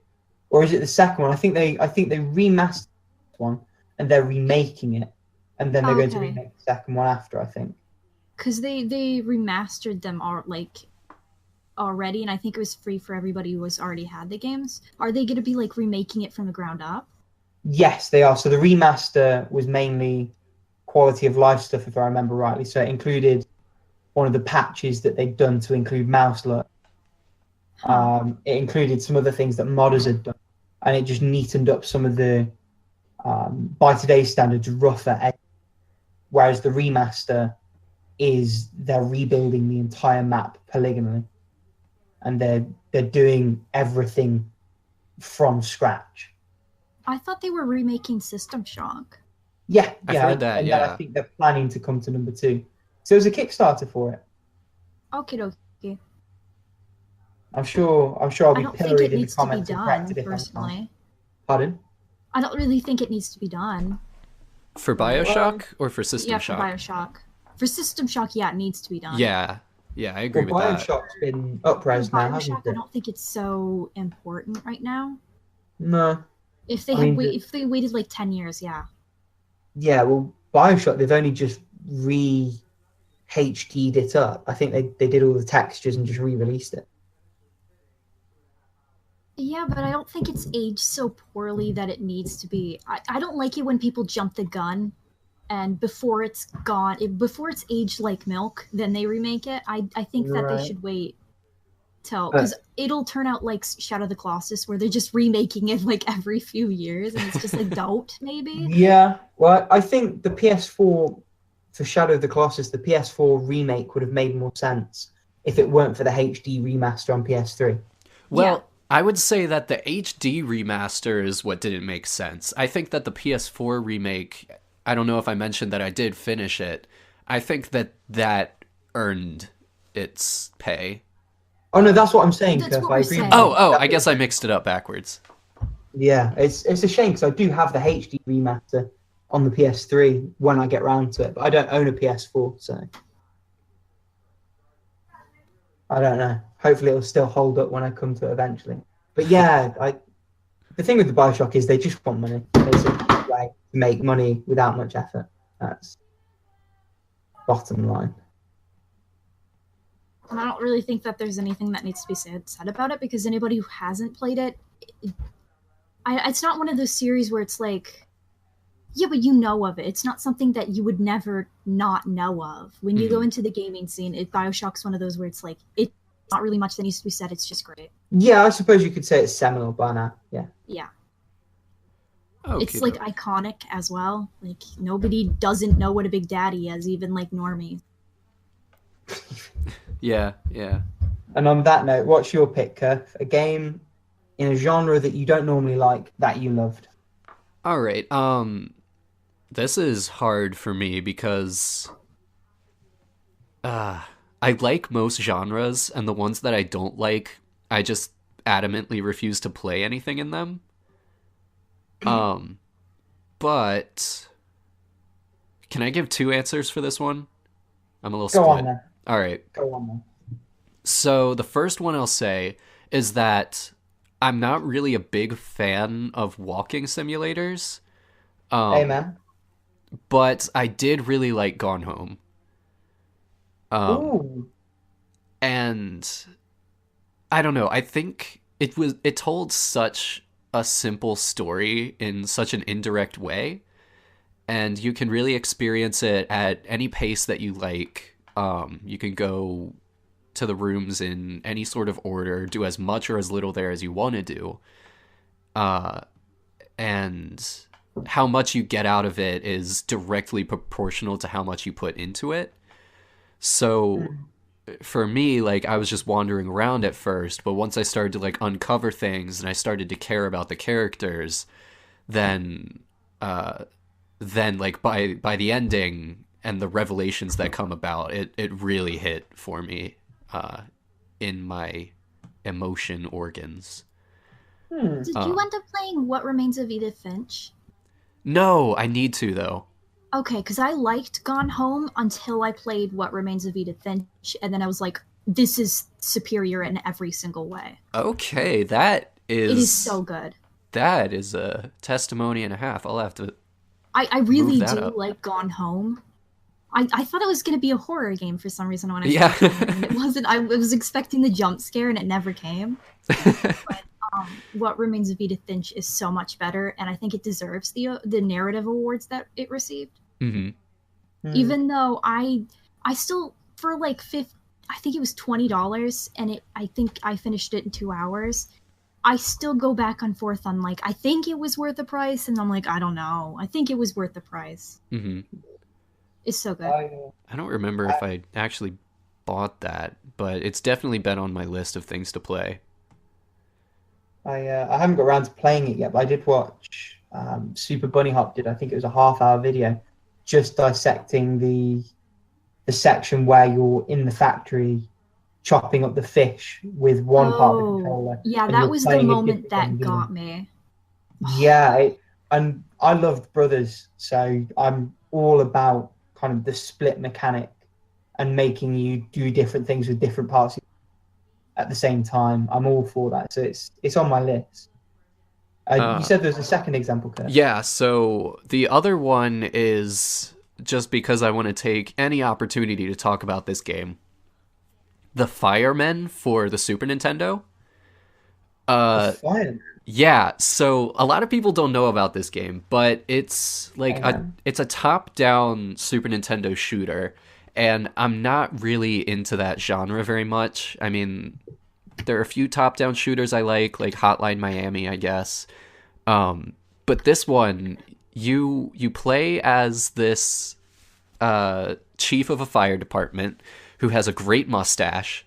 Or is it the second one? I think they remastered one and they're remaking it, and then they're going to Okay. remake the second one after, I think. Because they remastered them already, and I think it was free for everybody who already had the games. Are they going to be like remaking it from the ground up? Yes, they are. So the remaster was mainly quality of life stuff, if I remember rightly. So it included one of the patches that they'd done to include mouse look. It included some other things that modders had done, and it just neatened up some of the, by today's standards, rougher edges. Whereas the remaster is they're rebuilding the entire map polygonally, and they're doing everything from scratch. I thought they were remaking System Shock. Yeah, I've yeah, heard that, and yeah. then I think they're planning to come to number 2. So there's a Kickstarter for it. Okay, dokie. I'm sure I'll I be don't think pilloried it in the needs to be comments and done, corrected if I'm wrong. personally. Pardon? I don't really think it needs to be done. For BioShock or for System Yeah, Shock? for BioShock. For System Shock, yeah, it needs to be done. Yeah, I agree Well, with that. Bioshock's been For up-res now, hasn't BioShock, I it? don't think it's so important right now. No. If they I mean, if they waited like 10 years, yeah. Yeah, well, Bioshock, they've only just HD'd it up. I think they did all the textures and just re-released it. Yeah, but I don't think it's aged so poorly that it needs to be. I don't like it when people jump the gun, and before it's before it's aged like milk, then they remake it. I think that Right. they should wait till, because it'll turn out like Shadow of the Colossus, where they're just remaking it like every few years, and it's just like don't maybe. Yeah, well, I think the PS4, for Shadow of the Colossus, the PS4 remake would have made more sense if it weren't for the HD remaster on PS3. Well, Yeah. I would say that the HD remaster is what didn't make sense. I think that the PS4 remake, I don't know if I mentioned that I did finish it. I think that earned its pay. Oh no, that's what I'm saying, That's Kirk. what I we're agree. saying. Oh, I guess I mixed it up backwards. Yeah, it's a shame because I do have the HD remaster on the PS3 when I get round to it, but I don't own a PS4, so I don't know. Hopefully, it'll still hold up when I come to it eventually. But yeah, the thing with the Bioshock is they just want money. It's a way to make money without much effort. That's bottom line. And I don't really think that there's anything that needs to be said about it, because anybody who hasn't played it, it's not one of those series where it's like, yeah, but you know of it. It's not something that you would never not know of. When you go into the gaming scene, Bioshock's one of those where it's like, it's not really much that needs to be said. It's just great. Yeah, I suppose you could say it's seminal by now. Yeah. Yeah. Okay. It's like iconic as well. Like nobody doesn't know what a Big Daddy is, even like normies. Yeah. And on that note, what's your pick, Kirk? A game in a genre that you don't normally like that you loved? All right. This is hard for me because I like most genres, and the ones that I don't like, I just adamantly refuse to play anything in them. But can I give two answers for this one? I'm a little split. Go on then. All right. Go on then. So the first one I'll say is that I'm not really a big fan of walking simulators. Amen. But I did really like Gone Home. Ooh. And I don't know, I think it told such a simple story in such an indirect way, and you can really experience it at any pace that you like. You can go to the rooms in any sort of order, do as much or as little there as you want to do. And how much you get out of it is directly proportional to how much you put into it. So for me, like, I was just wandering around at first, but once I started to like uncover things and I started to care about the characters, then like by the ending and the revelations that come about, it really hit for me in my emotion organs. Did you end up playing What Remains of Edith Finch? No, I need to though. Okay, because I liked Gone Home until I played What Remains of Edith Finch, and then I was like, this is superior in every single way. Okay, It is so good. That is a testimony and a half. I'll have to I really move that do up. like Gone Home. I thought it was going to be a horror game for some reason when I Yeah. it wasn't. I was expecting the jump scare, and it never came. But What Remains of Edith Finch is so much better, and I think it deserves the narrative awards that it received. Mm-hmm. Even though I still, for like I think it was $20, and I think I finished it in 2 hours. I still go back and forth on like, I think it was worth the price, and I'm like, I don't know. I think it was worth the price. Mm-hmm. It's so good. I don't remember if I actually bought that, but it's definitely been on my list of things to play. I haven't got around to playing it yet, but I did watch Super Bunny Hop did. I think it was a half-hour video just dissecting the section where you're in the factory chopping up the fish with one part of the controller. Yeah, and that you're was the playing a moment that different got game. me. Yeah, and I loved Brothers, so I'm all about kind of the split mechanic and making you do different things with different parts at the same time. I'm all for that, so it's on my list. You said there's a second example, Kurt. Yeah, so the other one is just because I want to take any opportunity to talk about this game. The Firemen for the Super Nintendo. Fine. Yeah, so a lot of people don't know about this game, but it's like it's a top-down Super Nintendo shooter, and I'm not really into that genre very much. I mean, there are a few top-down shooters I like Hotline Miami, I guess. But this one, you play as this chief of a fire department who has a great mustache,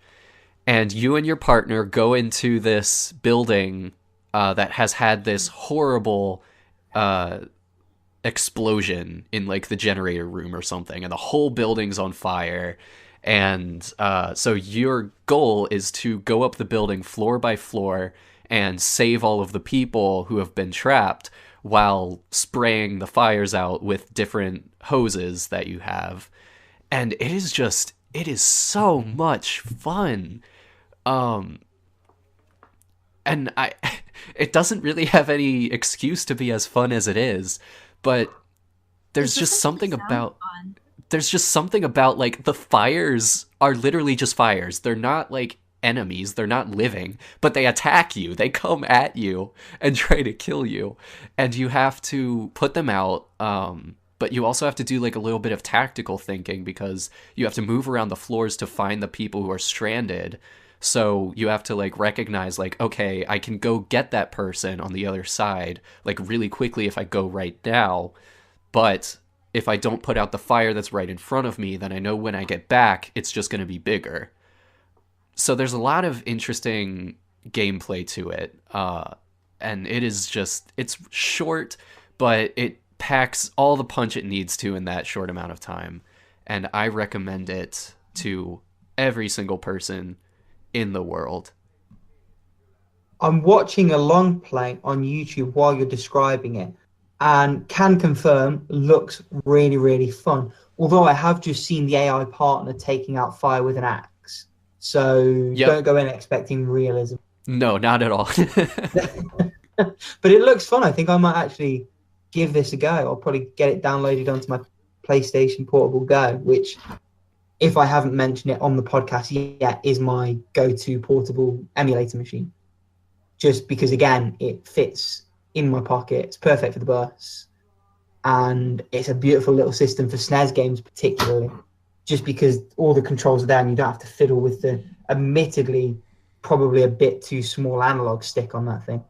and you and your partner go into this building that has had this horrible explosion in like the generator room or something, and the whole building's on fire, And so your goal is to go up the building floor by floor and save all of the people who have been trapped while spraying the fires out with different hoses that you have. And it is so much fun. And it doesn't really have any excuse to be as fun as it is, but there's just something about like the fires are literally just fires. They're not like enemies, they're not living, but they attack you. They come at you and try to kill you, and you have to put them out. But you also have to do like a little bit of tactical thinking, because you have to move around the floors to find the people who are stranded. So you have to like recognize like, okay, I can go get that person on the other side like really quickly if I go right now, but if I don't put out the fire that's right in front of me, then I know when I get back it's just going to be bigger. So there's a lot of interesting gameplay to it, and it's short, but it packs all the punch it needs to in that short amount of time, and I recommend it to every single person in the world. I'm watching a long play on YouTube while you're describing it, and can confirm looks really, really fun. Although I have just seen the AI partner taking out fire with an axe. So Don't go in expecting realism. No, not at all. But it looks fun. I think I might actually give this a go. I'll probably get it downloaded onto my PlayStation Portable Go, which, if I haven't mentioned it on the podcast yet, is my go-to portable emulator machine. Just because, again, it fits in my pocket. It's perfect for the bus. And it's a beautiful little system for SNES games particularly, just because all the controls are there and you don't have to fiddle with the admittedly probably a bit too small analog stick on that thing.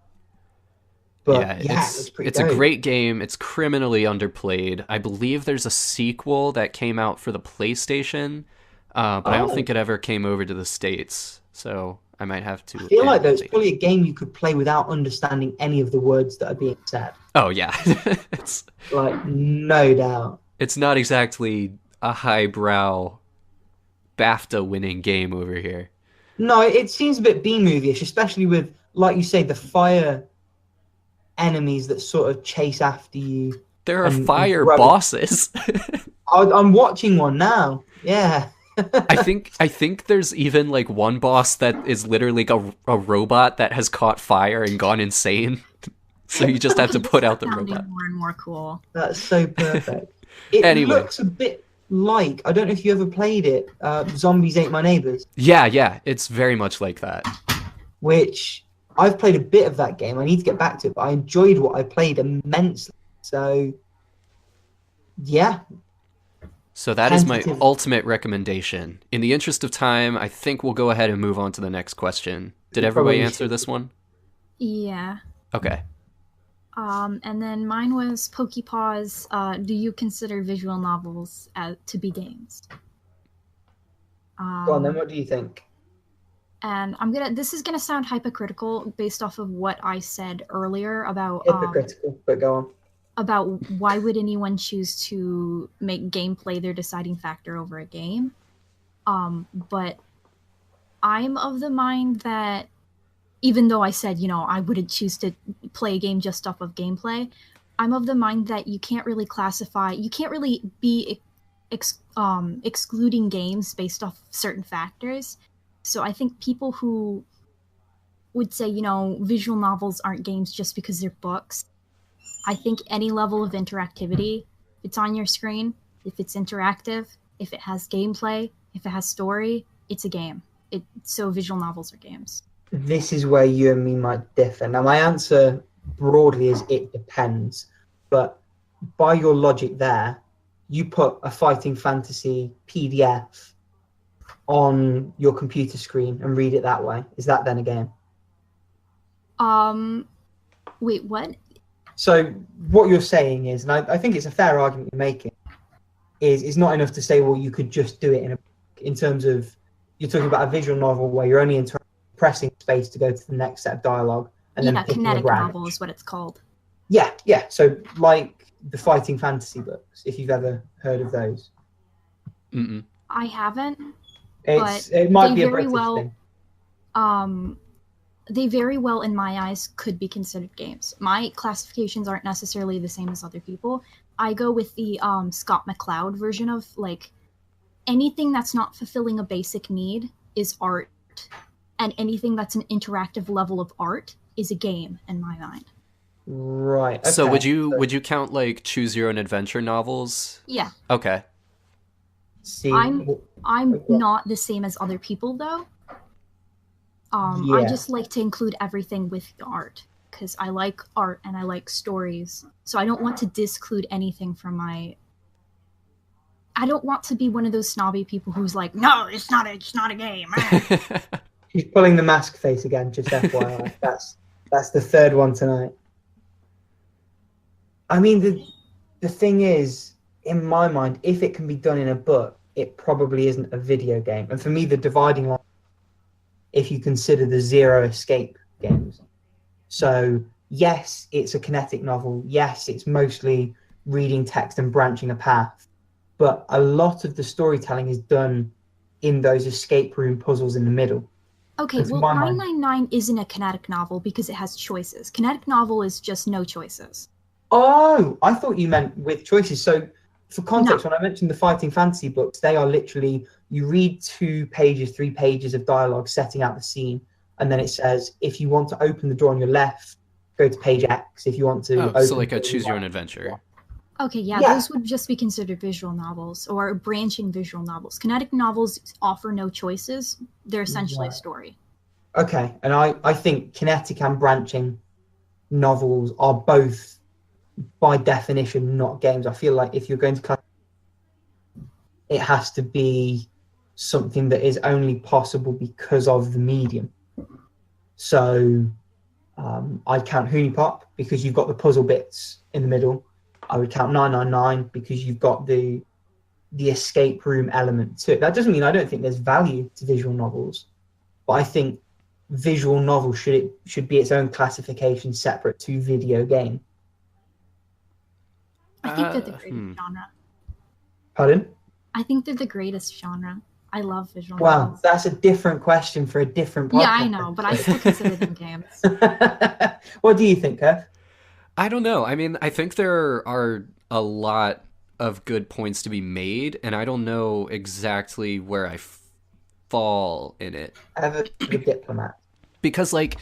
But it's a great game. It's criminally underplayed. I believe there's a sequel that came out for the PlayStation, but I don't think it ever came over to the States. So I might have to. I feel like there's probably a game you could play without understanding any of the words that are being said. Oh yeah, it's like no doubt. It's not exactly a highbrow BAFTA-winning game over here. No, it seems a bit B-movie-ish, especially with, like you say, the fire enemies that sort of chase after you. There are fire bosses. I'm watching one now. Yeah. I think there's even like one boss that is literally like a robot that has caught fire and gone insane. So you just have to put out the robot. More and more cool. That's so perfect. It looks a bit like, I don't know if you ever played it, Zombies Ate My Neighbors. Yeah, it's very much like that. Which, I've played a bit of that game. I need to get back to it, but I enjoyed what I played immensely. So, yeah. So that is my ultimate recommendation. In the interest of time, I think we'll go ahead and move on to the next question. Did everybody answer this one? Yeah. Okay. And then mine was Pokepaws. Do you consider visual novels to be games? Go on, then what do you think? And this is gonna sound hypocritical based off of what I said earlier about hypocritical, but go on. About why would anyone choose to make gameplay their deciding factor over a game. But I'm of the mind that even though I said, I wouldn't choose to play a game just off of gameplay, I'm of the mind that you can't really be excluding games based off certain factors. So I think people who would say, visual novels aren't games just because they're books, I think any level of interactivity, if it's on your screen, if it's interactive, if it has gameplay, if it has story, it's a game. So visual novels are games. This is where you and me might differ. Now, my answer broadly is it depends. But by your logic there, you put a fighting fantasy PDF on your computer screen and read it that way. Is that then a game? Wait, what? So what you're saying is, and I think it's a fair argument you're making, is it's not enough to say, well, you could just do it in terms of, you're talking about a visual novel where you're only pressing space to go to the next set of dialogue. And then kinetic novel is what it's called. Yeah. So like the fighting fantasy books, if you've ever heard of those. Mm-mm. I haven't. It might they be a very British well thing. They very well, in my eyes, could be considered games. My classifications aren't necessarily the same as other people. I go with the Scott McCloud version of, like, anything that's not fulfilling a basic need is art, and anything that's an interactive level of art is a game, in my mind. Right. Okay. So would you count like choose your own adventure novels? Yeah. Okay. See, I'm okay. not the same as other people, though. I Yeah. just like to include everything with art, because I like art and I like stories. So I don't want to disclude anything from my... I don't want to be one of those snobby people who's like, no, it's not a game. She's pulling the mask face again, just FYI. That's the third one tonight. I mean, the thing is, in my mind, if it can be done in a book, it probably isn't a video game. And for me, the dividing line, if you consider the Zero Escape games. So, yes, it's a kinetic novel. Yes, it's mostly reading text and branching a path. But a lot of the storytelling is done in those escape room puzzles in the middle. Okay, That's well, my mind. 999 isn't a kinetic novel because it has choices. Kinetic novel is just no choices. Oh, I thought you meant with choices. So, for context, when I mentioned the fighting fantasy books, they are literally, you read 2 pages, 3 pages of dialogue setting out the scene, and then it says, if you want to open the door on your left, go to page X. If you want to open So like the a door choose your right. own adventure. Okay, yeah, Yeah. those would just be considered visual novels or branching visual novels. Kinetic novels offer no choices. They're essentially a Right. story. Okay, and I think kinetic and branching novels are both, by definition, not games. I feel like if you're going to it has to be something that is only possible because of the medium. So I'd count Honeypop because you've got the puzzle bits in the middle. I would count 999 because you've got the escape room element to it. That doesn't mean I don't think there's value to visual novels, but I think visual novel should be its own classification separate to video game. I think they're the greatest genre. Pardon? I think they're the greatest genre. I love visual Wow, novels. that's a different question for a different podcast. Yeah, I know, but I still consider them games. What do you think, Kev? I don't know. I mean, I think there are a lot of good points to be made, and I don't know exactly where I fall in it. Ever the diplomat? Because, like,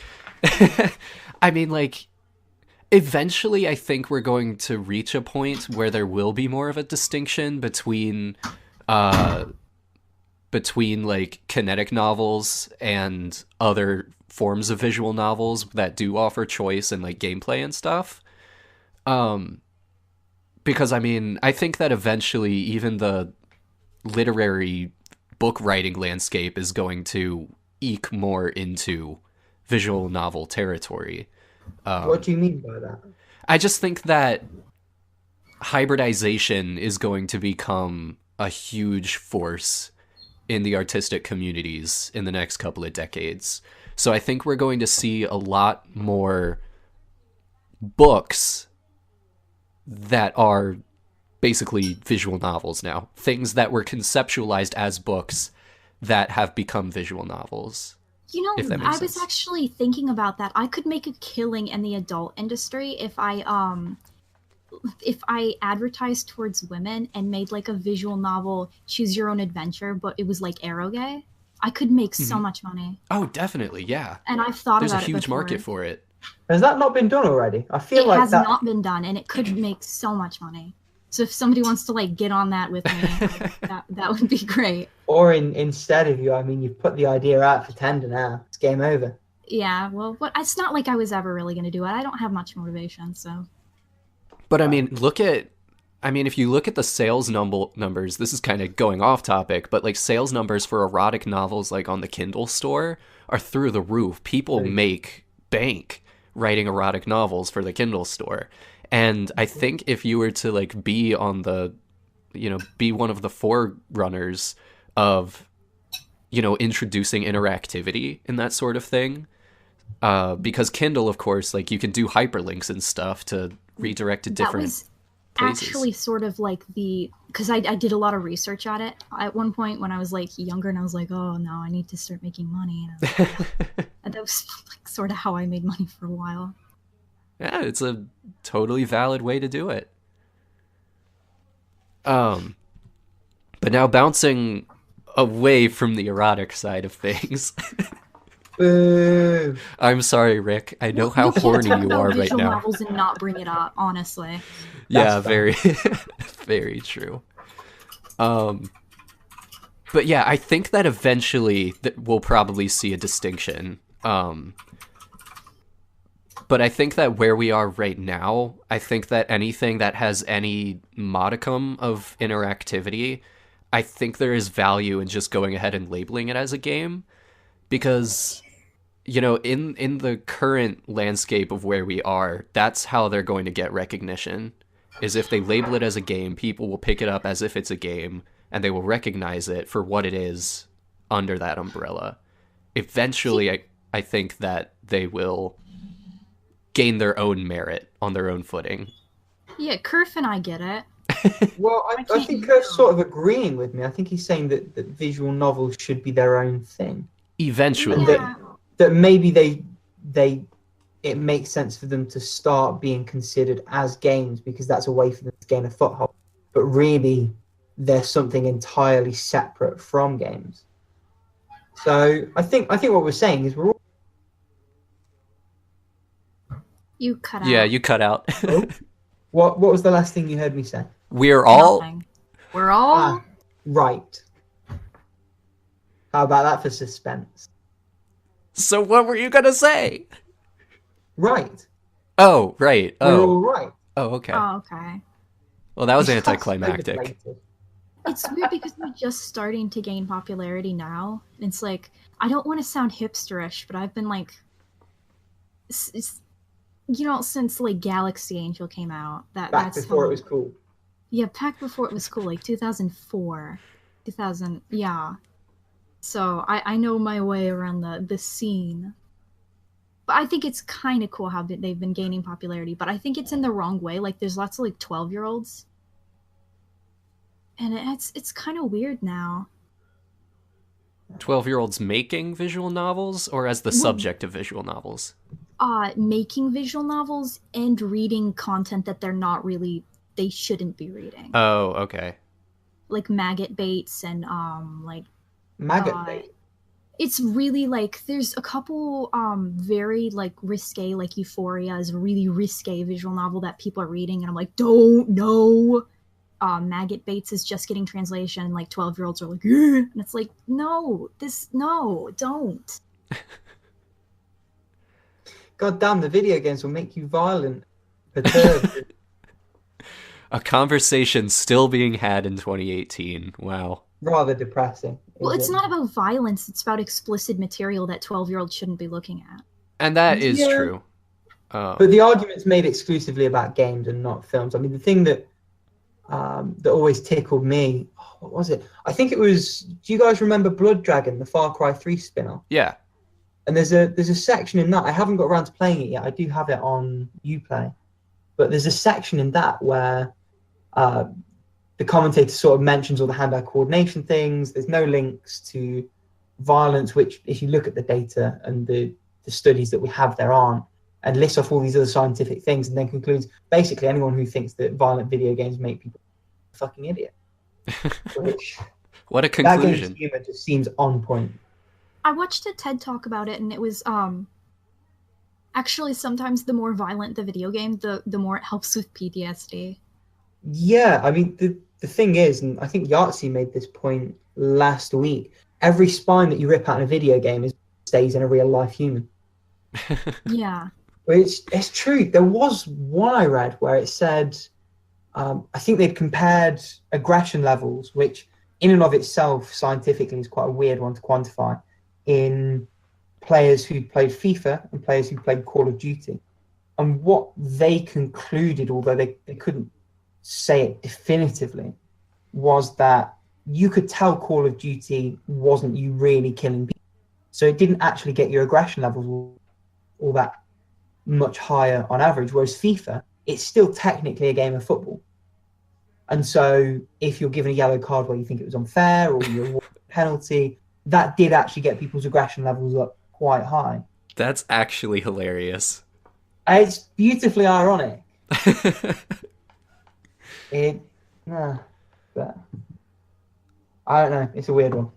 I mean, like, eventually I think we're going to reach a point where there will be more of a distinction between like kinetic novels and other forms of visual novels that do offer choice and like gameplay and stuff. Because I mean, I think that eventually even the literary book writing landscape is going to eke more into visual novel territory. What do you mean by that? I just think that hybridization is going to become a huge force in the artistic communities in the next couple of decades. So I think we're going to see a lot more books that are basically visual novels now. Things that were conceptualized as books that have become visual novels. You know, If that makes I was sense. actually thinking about that. I could make a killing in the adult industry if I advertised towards women and made like a visual novel, choose your own adventure, but it was like eroge. I could make so much money. Oh, definitely, yeah. And I've thought There's a about it huge before. market for it. Has that not been done already? I feel It like has that. not been done, and it could make so much money. So if somebody wants to like get on that with me, that would be great. Or instead of you, I mean, you've put the idea out for tender now. It's game over. Yeah, well, but it's not like I was ever really going to do it. I don't have much motivation, so. But I mean, if you look at the sales numbers, this is kind of going off topic, but like sales numbers for erotic novels like on the Kindle store are through the roof. People make bank writing erotic novels for the Kindle store. And I think if you were to like be on the, be one of the forerunners of, introducing interactivity in that sort of thing, because Kindle, of course, like you can do hyperlinks and stuff to redirect to different That was places. actually sort of like the because I did a lot of research at it at one point when I was like younger, and I was like, oh no, I need to start making money. And that was like sort of how I made money for a while. Yeah, it's a totally valid way to do it. But now bouncing away from the erotic side of things. Boo. I'm sorry, Rick. I know how You can't horny talk you about are right visual now. novels and not bring it up, honestly. Yeah, That's very, very true. But yeah, I think that eventually we'll probably see a distinction. But I think that where we are right now, I think that anything that has any modicum of interactivity, I think there is value in just going ahead and labeling it as a game. Because, you know, in the current landscape of where we are, that's how they're going to get recognition. Is if they label it as a game, people will pick it up as if it's a game, and they will recognize it for what it is under that umbrella. Eventually, I think that they will gain their own merit on their own footing. Yeah, Kerf and I get it. Well, I can't think you Kurt's know? sort of agreeing with me. I think he's saying that visual novels should be their own thing. Eventually. And that maybe it makes sense for them to start being considered as games because that's a way for them to gain a foothold. But really, they're something entirely separate from games. So I think what we're saying is we're all. You cut out. Yeah, you cut out. Oh, what was the last thing you heard me say? We're all... Nothing. We're all... Right. How about that for suspense? So what were you gonna say? Right. Oh, right. We're all right. Oh, okay. Oh, okay. Well, that was That's anticlimactic. deflated. It's weird because we're just starting to gain popularity now. It's like, I don't want to sound hipsterish, but I've been like... since like Galaxy Angel came out, Back that's before how, it was cool. Yeah, back before it was cool, like 2004, 2000. Yeah. So I know my way around the scene. But I think it's kind of cool how they've been gaining popularity. But I think it's in the wrong way. Like there's lots of like 12-year-olds, and it's kind of weird now. 12-year-olds making visual novels or as the subject of visual novels? Making visual novels and reading content that they shouldn't be reading. Oh, okay. Like maggot baits and like Maggot bait. it's really like there's a couple very like risque, like Euphoria is a really risque visual novel that people are reading, and I'm like, don't know. Maggot Baits is just getting translation, and like 12-year-olds are like, "Ugh," and it's like, no, don't. God damn, the video games will make you violent, perturbed. A conversation still being had in 2018. Wow. Rather depressing. Well, isn't it's it? not about violence, it's about explicit material that 12-year-olds shouldn't be looking at. And that is Yeah. true. But the argument's made exclusively about games and not films. I mean, the thing that always tickled me, what was it? I think it was. Do you guys remember Blood Dragon, the Far Cry 3 spin-off? Yeah. And there's a section in that. I haven't got around to playing it yet. I do have it on Uplay, but there's a section in that where the commentator sort of mentions all the hand-eye coordination things. There's no links to violence, which, if you look at the data and the studies that we have, there aren't, and lists off all these other scientific things, and then concludes basically anyone who thinks that violent video games make people a fucking idiot. Which, What a that game's conclusion. humor just seems on point. I watched a TED talk about it, and it was actually sometimes the more violent the video game, the more it helps with PTSD. Yeah, I mean, the thing is, and I think Yahtzee made this point last week, every spine that you rip out in a video game stays in a real life human. Yeah. Well, it's true. There was one I read where it said, I think they'd compared aggression levels, which in and of itself scientifically is quite a weird one to quantify, in players who played FIFA and players who played Call of Duty. And what they concluded, although they couldn't say it definitively, was that you could tell Call of Duty wasn't you really killing people. So it didn't actually get your aggression levels all that much higher on average, whereas FIFA, it's still technically a game of football. And so if you're given a yellow card where you think it was unfair or you're awarded a penalty, that did actually get people's aggression levels up quite high. That's actually hilarious. It's beautifully ironic. But I don't know. It's a weird one.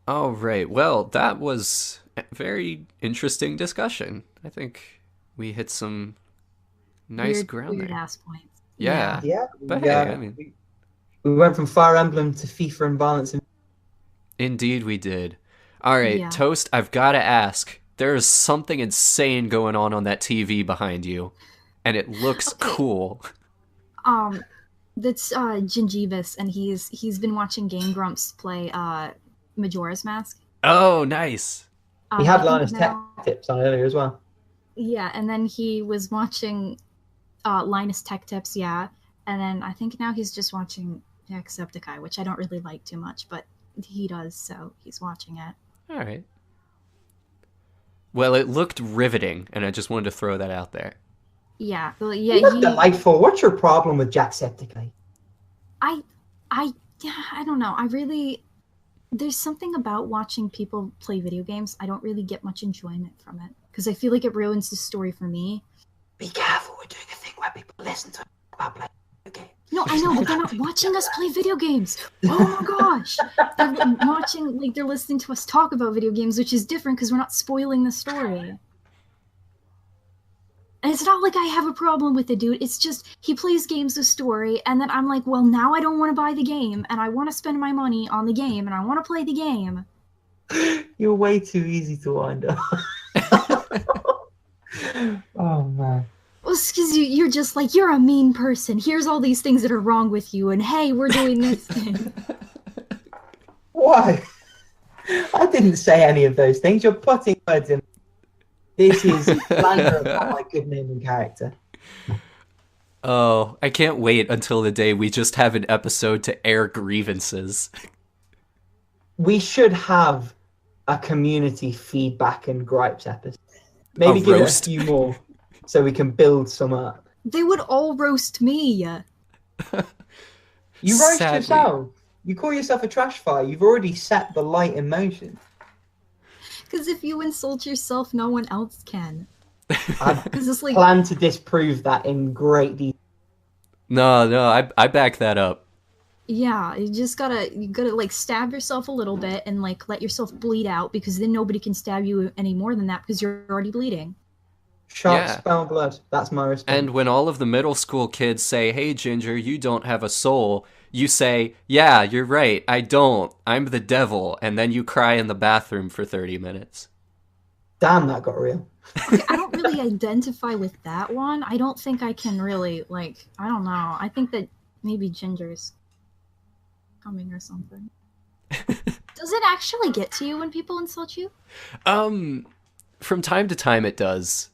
All right. Well, that was a very interesting discussion. I think we hit some nice ground weird there. ass points. Yeah. Yeah. But hey, I mean, we went from Fire Emblem to FIFA and Violence. indeed we did. All right, Yeah. Toast, I've got to ask. There is something insane going on that TV behind you, and it looks Okay. cool. That's Gingivis, and he's been watching Game Grumps play Majora's Mask. Oh, nice. We had I think Linus Tech now- Tips on earlier as well. Yeah, and then he was watching Linus Tech Tips, yeah. And then I think now he's just watching Jacksepticeye, which I don't really like too much, but he does, so he's watching it. All right. Well, it looked riveting, and I just wanted to throw that out there. Yeah, well, You yeah, look delightful. What's your problem with Jacksepticeye? I don't know. There's something about watching people play video games. I don't really get much enjoyment from it because I feel like it ruins the story for me. Be careful. We're doing a thing where people listen to about playing video games. No, I know, but they're not watching us play video games. Oh my gosh. They're watching, like, they're listening to us talk about video games, which is different because we're not spoiling the story. And it's not like I have a problem with it, dude. It's just he plays games with story, and then I'm like, well, now I don't want to buy the game, and I want to spend my money on the game, and I want to play the game. You're way too easy to wind up. Oh, man. Well, it's because you're just like, you're a mean person. Here's all these things that are wrong with you, and hey, we're doing this thing. Why? I didn't say any of those things. You're putting words in. This is slander upon my good name and character. Oh, I can't wait until the day we just have an episode to air grievances. We should have a community feedback and gripes episode. Maybe A give roast. it a few more so we can build some up. They would all roast me. You roast Sadly. yourself. You call yourself a trash fire. You've already set the light in motion. Because if you insult yourself, no one else can. I Because it's like, plan to disprove that in great detail. No, I back that up. yeah, you gotta like stab yourself a little bit and like let yourself bleed out because then nobody can stab you any more than that because you're already bleeding. Sharp Yeah. spell blood. That's my response. And when all of the middle school kids say, "Hey, Ginger, you don't have a soul," you say, "Yeah, you're right, I don't. I'm the devil," and then you cry in the bathroom for 30 minutes. Damn, that got real. Okay, I don't really identify with that one. I don't think I can really like. I don't know. I think that maybe Ginger's coming or something. Does it actually get to you when people insult you? From time to time it does.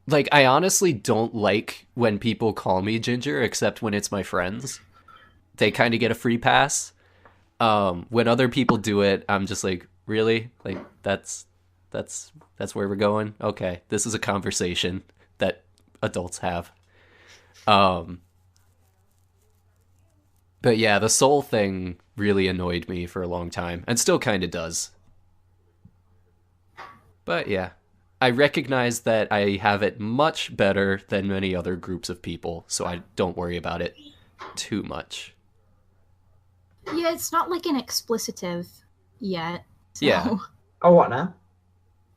Like, I honestly don't like when people call me Ginger, except when it's my friends. They kind of get a free pass. When other people do it, I'm just like, really? Like, that's where we're going? Okay, this is a conversation that adults have. But yeah, the soul thing really annoyed me for a long time, and still kind of does. But yeah, I recognize that I have it much better than many other groups of people, so I don't worry about it too much. Yeah, it's not like an explicitive yet. So. Yeah. Oh, what now?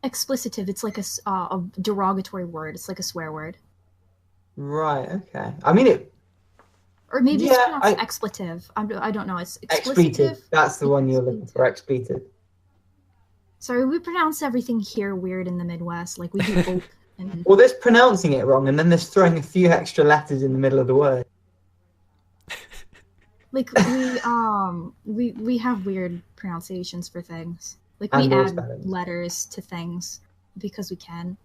Explicitive. It's like a derogatory word. It's like a swear word. Right, okay. I mean, it. Or maybe Yeah, it's pronounced I- expletive. I don't know. It's Expletive. expletive. That's the one you're looking for. Expletive. Sorry, we pronounce everything here weird in the Midwest. Like we do oak and Well, there's pronouncing it wrong, and then there's throwing a few extra letters in the middle of the word. like we have weird pronunciations for things. Like And we all add spellings. letters to things because we can.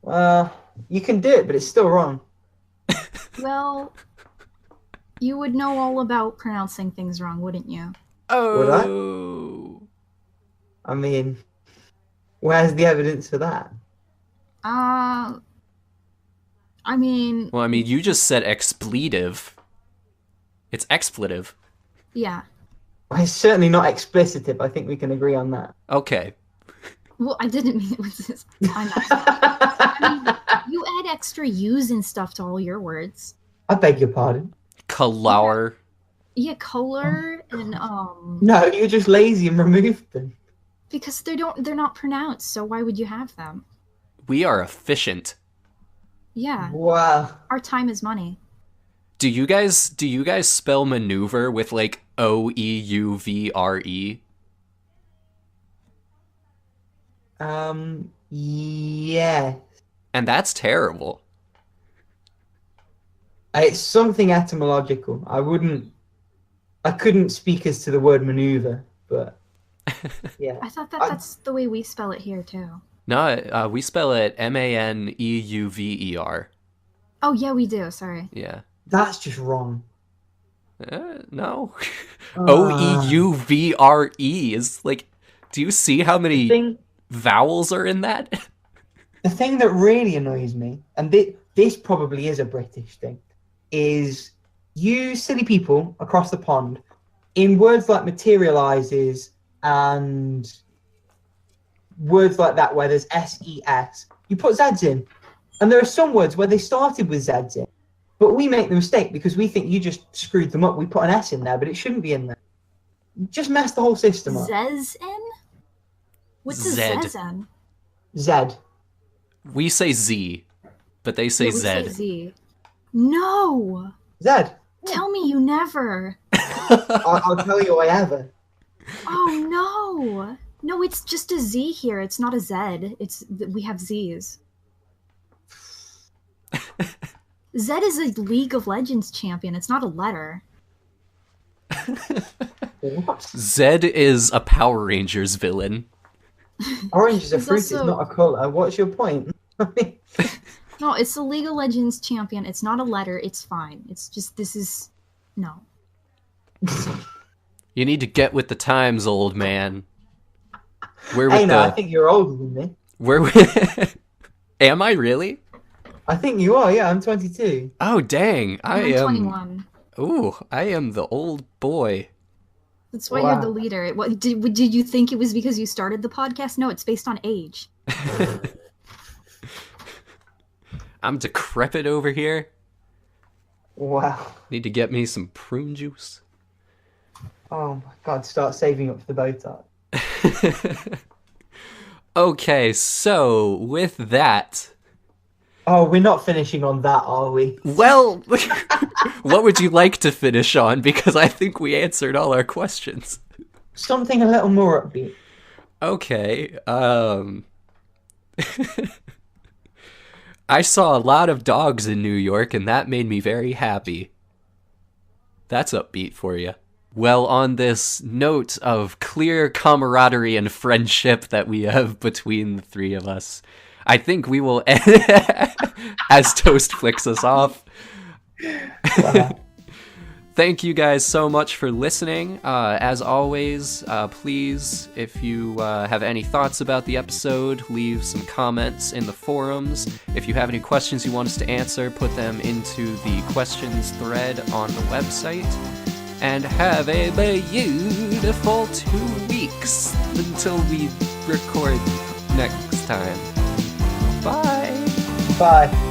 Well, you can do it, but it's still wrong. Well, you would know all about pronouncing things wrong, wouldn't you? Oh. I mean, where's the evidence for that? I I mean, Well, I mean, you just said expletive. It's expletive. yeah. It's certainly not explicitive. I think we can agree on that. Okay. Well, I didn't mean it was this. I mean, you add extra U's and stuff to all your words. I beg your pardon. Kalour. Yeah, color and No, you're just lazy and removed them. because they're not pronounced, so why would you have them? We are efficient. Yeah. Wow. Our time is money. Do you guys spell maneuver with like OEUVRE? Yeah. And that's terrible. It's something etymological. I couldn't speak as to the word maneuver, but yeah. I thought that's the way we spell it here too. No, we spell it MANEUVER. Oh yeah, we do. Sorry. Yeah. That's just wrong. No. Ah. OEUVRE is like, do you see how many vowels are in that? The thing that really annoys me, and this probably is a British thing, is you silly people across the pond, in words like materializes and words like that where there's SES, you put Zs in. And there are some words where they started with Zs in, but we make the mistake because we think you just screwed them up. We put an S in there, but it shouldn't be in there. Just mess the whole system up. Zez-en? What's a Zed. Zez-en? Z. We say Z, but they say Yeah, we Z. say Z. No! Z. Tell me you never. I'll tell you I ever. Oh no! No, it's just a Z here. It's not a Z. We have Z's. Zed is a League of Legends champion. It's not a letter. What? Zed is a Power Rangers villain. Orange is a It's fruit, it's also- not a colour. What's your point? No, it's a League of Legends champion. It's not a letter. It's fine. It's just no. You need to get with the times, old man. We're Hey, with no, I the. think you're older than me. We're with. Am I really? I think you are, yeah, I'm 22. Oh dang! I I'm am. 21. Ooh, I am the old boy. That's why Wow. you're the leader. What did you think it was because you started the podcast? No, it's based on age. I'm decrepit over here. Wow. Need to get me some prune juice. Oh my god, start saving up for the Botox. Okay, so with that, Oh, we're not finishing on that, are we? well, what would you like to finish on? Because I think we answered all our questions. Something a little more upbeat. Okay, I saw a lot of dogs in New York, and that made me very happy. That's upbeat for you. Well, on this note of clear camaraderie and friendship that we have between the three of us, I think we will end as Toast flicks us off. Wow. Thank you guys so much for listening. As always, please, if you have any thoughts about the episode, leave some comments in the forums. If you have any questions you want us to answer, put them into the questions thread on the website. And have a beautiful 2 weeks until we record next time. Bye! Bye.